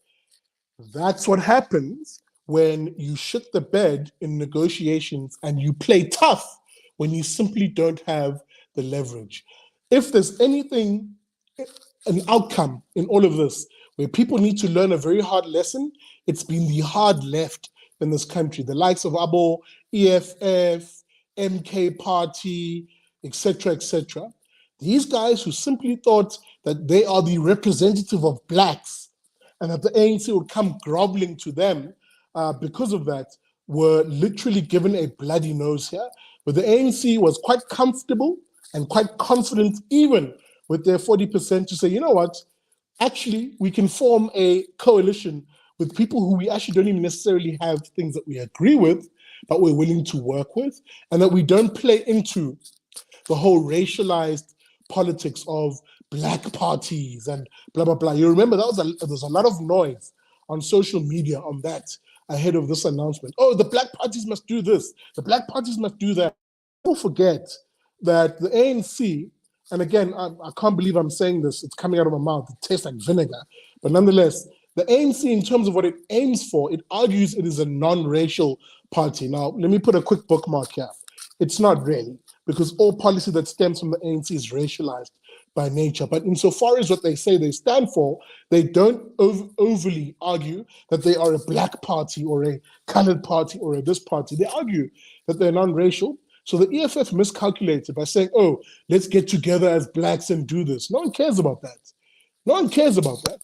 That's what happens when you shit the bed in negotiations and you play tough when you simply don't have the leverage. If there's anything, an outcome in all of this, where people need to learn a very hard lesson, it's been the hard left in this country. The likes of Abo, EFF, MK Party, etc., etc. These guys who simply thought that they are the representative of blacks and that the ANC would come groveling to them because of that, were literally given a bloody nose here. But the ANC was quite comfortable and quite confident, even with their 40%, to say, you know what, actually, we can form a coalition with people who we actually don't even necessarily have things that we agree with, but we're willing to work with, and that we don't play into the whole racialized politics of black parties and blah, blah, blah. You remember there's a lot of noise on social media on that ahead of this announcement. Oh, the black parties must do this. The black parties must do that. Don't forget that the ANC, and again, I can't believe I'm saying this, it's coming out of my mouth, it tastes like vinegar, but nonetheless, the ANC, in terms of what it aims for, it argues it is a non-racial party. Now, let me put a quick bookmark here. It's not really, because all policy that stems from the ANC is racialized by nature. But insofar as what they say they stand for, they don't overly argue that they are a black party or a colored party or a this party. They argue that they're non-racial. So the EFF miscalculated by saying, oh, let's get together as blacks and do this. No one cares about that. No one cares about that.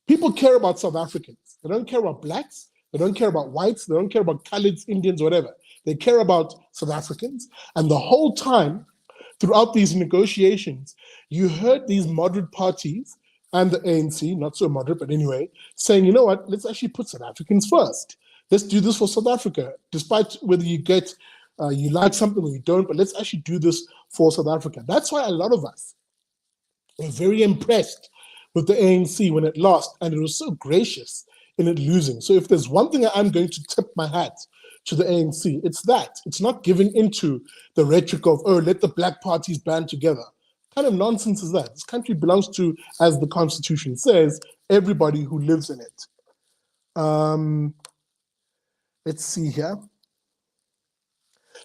People care about South Africans. They don't care about blacks. They don't care about whites. They don't care about coloreds, Indians, whatever. They care about South Africans. And the whole time, throughout these negotiations, you heard these moderate parties and the ANC, not so moderate, but anyway, saying, you know what, let's actually put South Africans first. Let's do this for South Africa, despite whether you get, you like something or you don't, but let's actually do this for South Africa. That's why a lot of us were very impressed with the ANC when it lost, and it was so gracious in it losing. So if there's one thing I'm going to tip my hat to the ANC, it's that. It's not giving into the rhetoric of, oh, let the black parties band together. What kind of nonsense is that? This country belongs to, as the Constitution says, everybody who lives in it. Let's see here.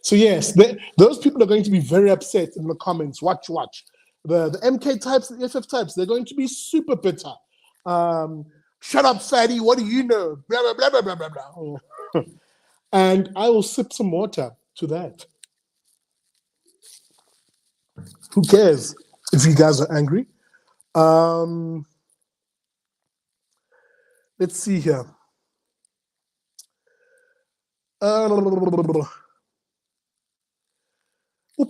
So yes, those people are going to be very upset in the comments. Watch. The MK types, the FF types, they're going to be super bitter. Shut up, fatty, what do you know? Blah, blah, blah, blah, blah, blah. And I will sip some water to that. Who cares if you guys are angry? Let's see here.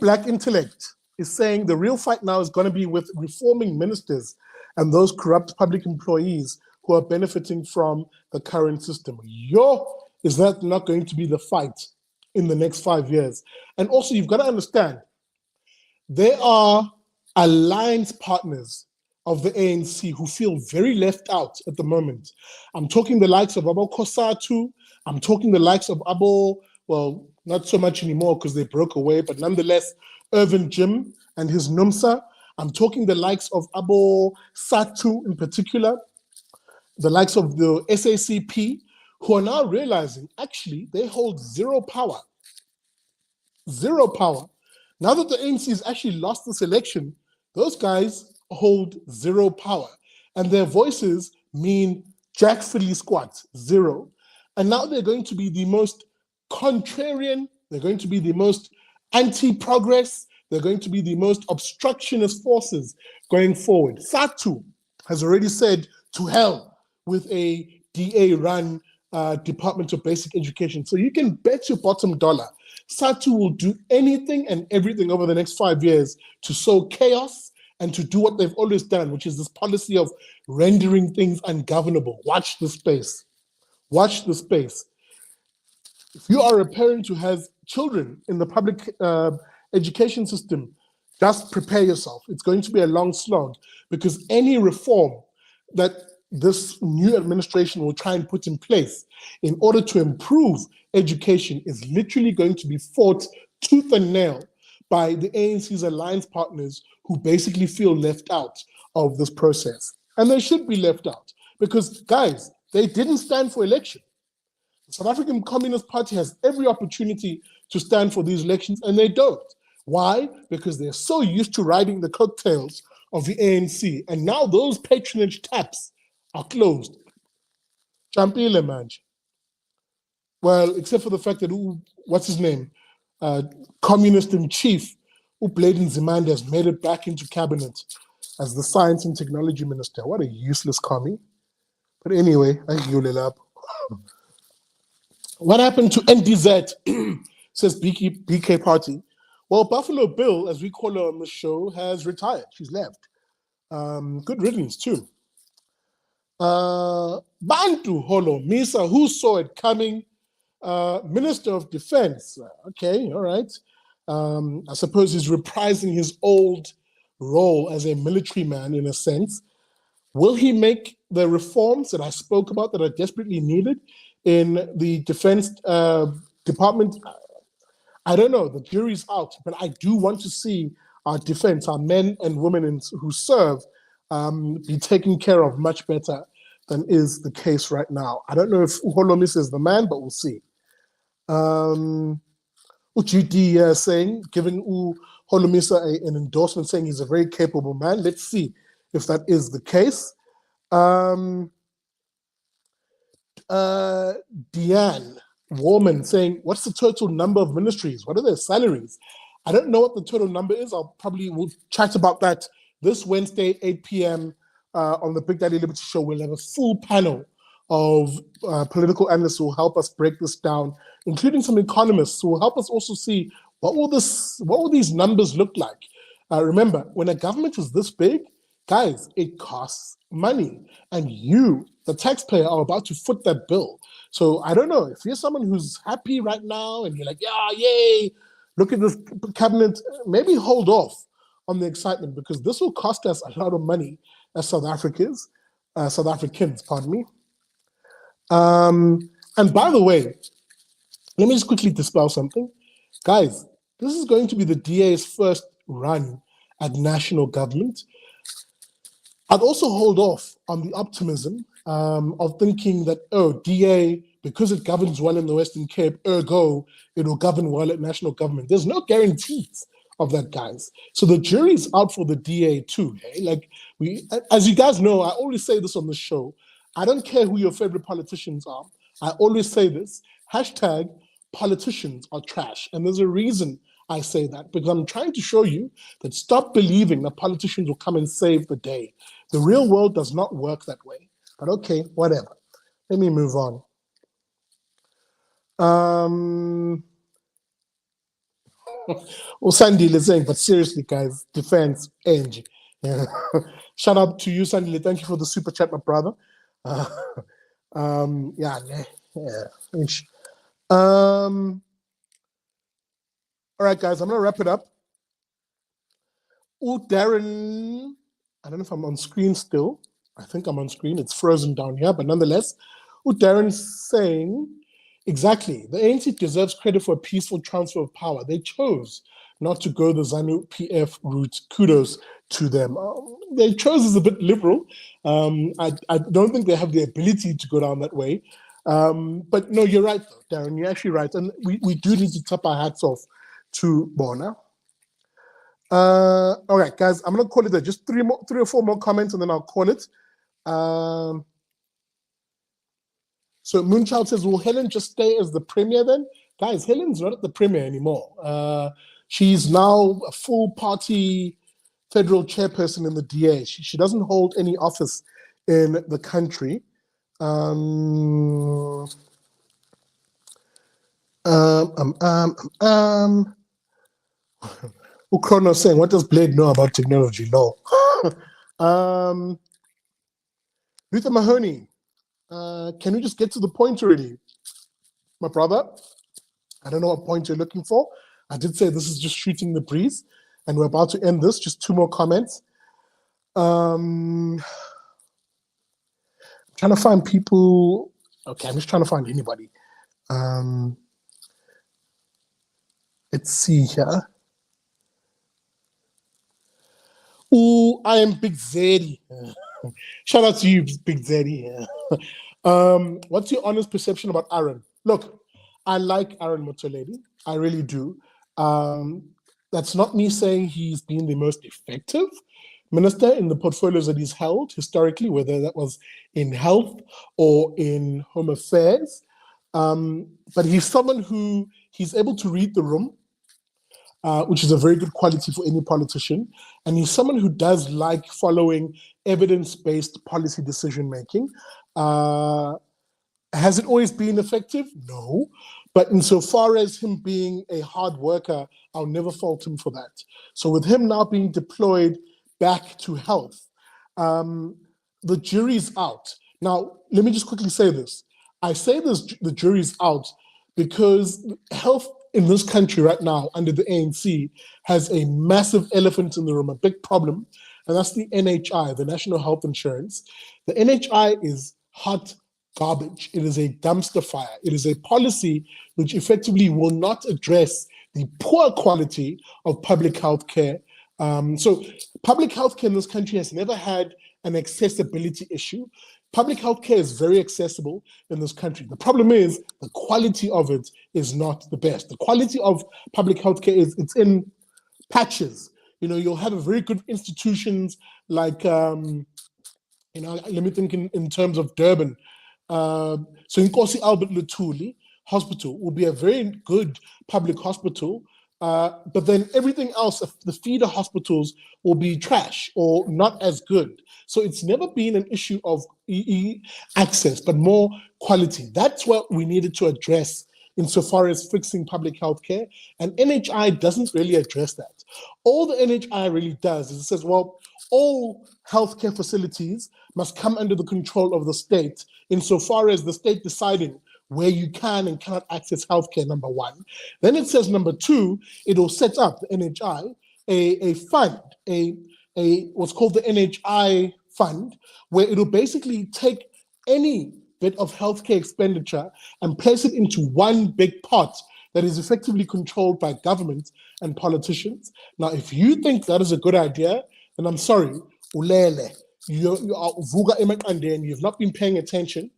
Black intellect is saying the real fight now is going to be with reforming ministers and those corrupt public employees who are benefiting from the current system. Is that not going to be the fight in the next 5 years? And also, you've got to understand, there are alliance partners of the ANC who feel very left out at the moment. I'm talking the likes of Abo Kosatu. I'm talking the likes of Abo, well, not so much anymore because they broke away, but nonetheless, Irvin Jim and his NUMSA. I'm talking the likes of Abo Satu in particular, the likes of the SACP, who are now realizing, actually, they hold zero power. Zero power. Now that the ANC has actually lost this election, those guys hold zero power. And their voices mean jack fiddly squat, zero. And now they're going to be the most contrarian, they're going to be the most anti-progress, they're going to be the most obstructionist forces going forward. Satu has already said to hell with a DA-run Department of Basic Education. So you can bet your bottom dollar SATU will do anything and everything over the next 5 years to sow chaos and to do what they've always done, which is this policy of rendering things ungovernable. Watch the space. Watch the space. If you are a parent who has children in the public education system, just prepare yourself. It's going to be a long slog, because any reform that this new administration will try and put in place in order to improve education is literally going to be fought tooth and nail by the ANC's alliance partners, who basically feel left out of this process. And they should be left out, because, guys, they didn't stand for election. The South African Communist Party has every opportunity to stand for these elections, and they don't. Why? Because they're so used to riding the coattails of the ANC, and now those patronage taps are closed. Champile, man. Well, except for the fact that, what's his name? Communist in chief, Bladen Zimande, has made it back into cabinet as the Science and Technology Minister. What a useless commie. But anyway, I heal it up. What happened to NDZ, says BK Party? Well, Buffalo Bill, as we call her on the show, has retired. She's left. Good riddance, too. Bantu Holo Misa, who saw it coming? Minister of Defense. Okay, all right. I suppose he's reprising his old role as a military man, in a sense. Will he make the reforms that I spoke about that are desperately needed in the Defense Department? I don't know. The jury's out, but I do want to see our defense, our men and women who serve, be taken care of much better than is the case right now. I don't know if Uholomis is the man, but we'll see. GD saying, giving Holomisa an endorsement, saying he's a very capable man. Let's see if that is the case. Deanne Warman saying, what's the total number of ministries? What are their salaries? I don't know what the total number is. We'll chat about that this Wednesday, 8 p.m. On the Big Daddy Liberty Show. We'll have a full panel of political analysts who will help us break this down, including some economists who will help us also see what will these numbers look like. Remember, when a government is this big, guys, it costs money, and you, the taxpayer, are about to foot that bill. So I don't know, if you're someone who's happy right now and you're like, yeah, yay, look at this cabinet, maybe hold off on the excitement, because this will cost us a lot of money as South Africans, pardon me. And by the way, let me just quickly dispel something. Guys, this is going to be the DA's first run at national government. I'd also hold off on the optimism of thinking that, DA, because it governs well in the Western Cape, ergo, it will govern well at national government. There's no guarantees of that, guys. So the jury's out for the DA too. Hey? Like, as you guys know, I always say this on the show, I don't care who your favorite politicians are. I always say this, #politicians are trash. And there's a reason I say that, because I'm trying to show you that stop believing that politicians will come and save the day. The real world does not work that way. But okay, whatever. Let me move on. Well, Sandy is saying, but seriously, guys, defense, Angie. Yeah. Shout out to you, Sandy. Thank you for the super chat, my brother. Yeah. All right, guys, I'm going to wrap it up. Darren, I don't know if I'm on screen still. I think I'm on screen. It's frozen down here, but nonetheless, Darren's saying, exactly, the ANC deserves credit for a peaceful transfer of power. They chose not to go the ZANU-PF route. Kudos to them. They chose is a bit liberal. I don't think they have the ability to go down that way. But no, you're right, though, Darren. You're actually right. And we do need to tap our hats off to Bona. All right, guys, I'm going to call it there. Just three or four more comments, and then I'll call it. So Moonchild says, will Helen just stay as the premier then? Guys, Helen's not at the premier anymore. She's now a full party federal chairperson in the DA. She doesn't hold any office in the country. Ukrono saying, what does Blade know about technology? No. Luther Mahoney, can we just get to the point already? My brother, I don't know what point you're looking for. I did say this is just shooting the breeze, and we're about to end this. Just 2 more comments. I'm trying to find people. Okay, I'm just trying to find anybody. Let's see here. Ooh, I am Big Zeddy. Shout out to you, Big Zeddy. What's your honest perception about Aaron? Look, I like Aaron Motsoaledi. I really do. That's not me saying he's been the most effective minister in the portfolios that he's held historically, whether that was in health or in home affairs. But he's someone who he's able to read the room, which is a very good quality for any politician. And he's someone who does like following evidence-based policy decision-making. Has it always been effective? No. But insofar as him being a hard worker, I'll never fault him for that. So with him now being deployed back to health, the jury's out. Now, let me just quickly say this. I say this, the jury's out, because health in this country right now under the ANC has a massive elephant in the room, a big problem, and that's the NHI, the National Health Insurance. The NHI is hot garbage. It is a dumpster fire. It is a policy which effectively will not address the poor quality of public health care. So public health care in this country has never had an accessibility issue. Public health care is very accessible in this country. The problem is the quality of it is not the best. The quality of public health care it's in patches. You know, you'll have a very good institutions like, let me think in terms of Durban. So Nkosi Albert Luthuli Hospital will be a very good public hospital, but then everything else, the feeder hospitals will be trash or not as good. So it's never been an issue of access, but more quality. That's what we needed to address insofar as fixing public health care. And NHI doesn't really address that. All the NHI really does is it says, well, all healthcare facilities must come under the control of the state insofar as the state deciding where you can and cannot access healthcare, number one. Then it says, number two, it will set up, the NHI, a fund, what's called the NHI fund, where it'll basically take any bit of healthcare expenditure and place it into one big pot that is effectively controlled by government and politicians. Now, if you think that is a good idea, then I'm sorry, ulele. You are vuga emakande and you've not been paying attention.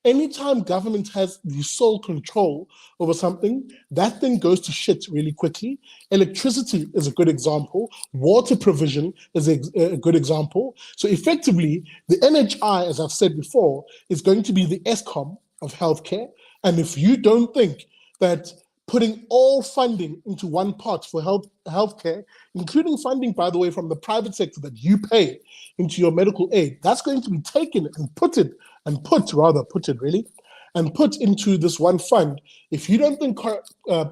Anytime government has the sole control over something, that thing goes to shit really quickly. Electricity is a good example. Water provision is a good example. So effectively, the NHI, as I've said before, is going to be the ESCOM of healthcare. And if you don't think that putting all funding into one pot for healthcare, including funding, by the way, from the private sector that you pay into your medical aid, that's going to be taken and put into this one fund. If you don't think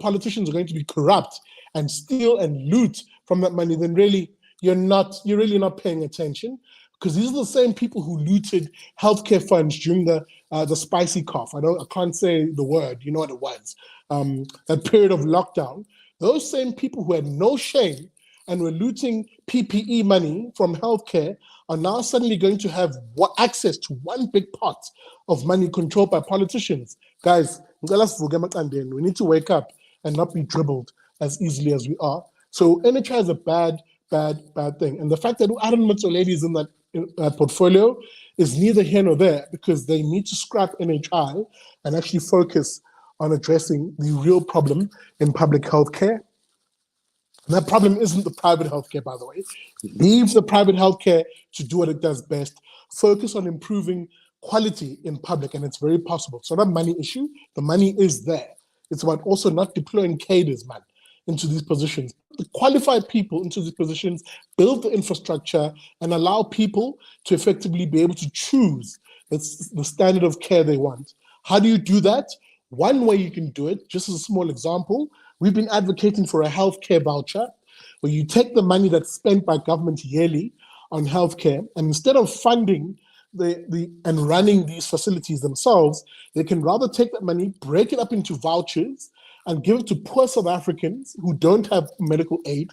politicians are going to be corrupt and steal and loot from that money, then really you're really not paying attention, because these are the same people who looted healthcare funds during the spicy cough. I can't say the word. You know what it was. That period of lockdown. Those same people who had no shame and were looting PPE money from healthcare are now suddenly going to have access to one big pot of money controlled by politicians. Guys, we need to wake up and not be dribbled as easily as we are. So NHI is a bad thing. And the fact that Aaron Motsoaledi is in that portfolio is neither here nor there, because they need to scrap NHI and actually focus on addressing the real problem in public health care. And that problem isn't the private healthcare, by the way. Leave the private healthcare to do what it does best. Focus on improving quality in public, and it's very possible. It's not a money issue. The money is there. It's about also not deploying cadres, man, into these positions. The qualified people into these positions, build the infrastructure, and allow people to effectively be able to choose the standard of care they want. How do you do that? One way you can do it, just as a small example, we've been advocating for a healthcare voucher where you take the money that's spent by government yearly on healthcare, and instead of funding and running these facilities themselves, they can rather take that money, break it up into vouchers, and give it to poor South Africans who don't have medical aid,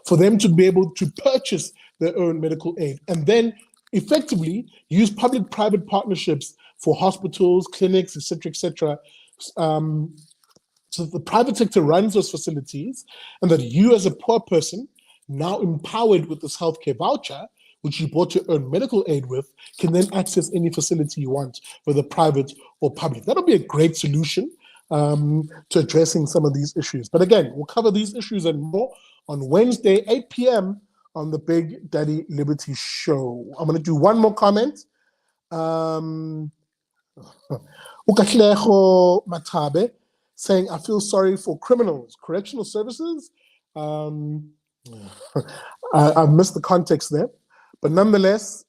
for them to be able to purchase their own medical aid, and then effectively use public-private partnerships for hospitals, clinics, etc., so that the private sector runs those facilities, and that you as a poor person, now empowered with this healthcare voucher, which you bought your own medical aid with, can then access any facility you want, whether private or public. That'll be a great solution to addressing some of these issues. But again, we'll cover these issues and more on Wednesday, 8 p.m. on the Big Daddy Liberty Show. I'm going to do one more comment. Ukahleho Matabe saying, I feel sorry for criminals. Correctional services? I've missed the context there. But nonetheless,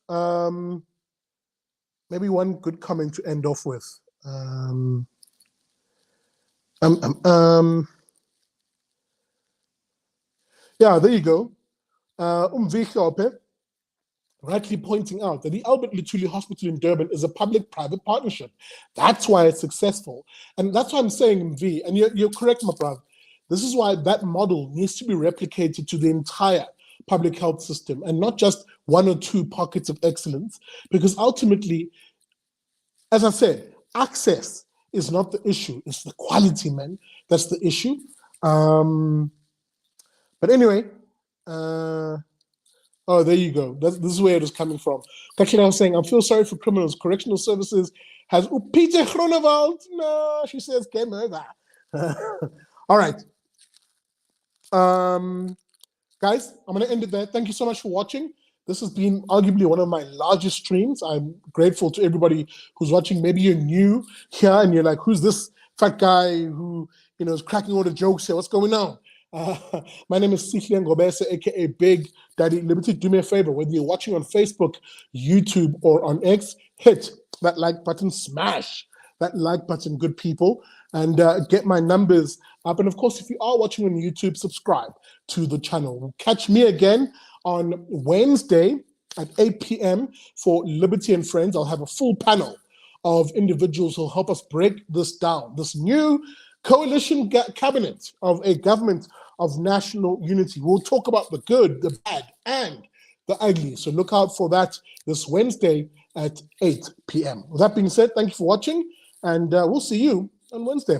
maybe one good comment to end off with. Yeah, there you go. Rightly pointing out that the Albert Lutuli Hospital in Durban is a public-private partnership. That's why it's successful. And that's why I'm saying, Mvi, and you're correct, my brother, this is why that model needs to be replicated to the entire public health system and not just one or two pockets of excellence, because ultimately, as I said, access is not the issue, it's the quality, man. That's the issue. But anyway, oh, there you go. This is where it is coming from. Kakina was saying, I feel sorry for criminals. Correctional services has Peter Gronewald. No, she says, game over. All right. Guys, I'm going to end it there. Thank you so much for watching. This has been arguably one of my largest streams. I'm grateful to everybody who's watching. Maybe you're new here and you're like, who's this fat guy who is cracking all the jokes here? What's going on? My name is Cyril Ramaphosa, aka Big Daddy Liberty. Do me a favor, whether you're watching on Facebook, YouTube, or on X, hit that like button, smash that like button, good people, and get my numbers up. And of course, if you are watching on YouTube, subscribe to the channel. Catch me again on Wednesday at 8 p.m. for Liberty and Friends. I'll have a full panel of individuals who will help us break this down. This new coalition cabinet of a government of national unity. We'll talk about the good, the bad, and the ugly. So look out for that this Wednesday at 8 p.m. With that being said, thank you for watching, and we'll see you on Wednesday.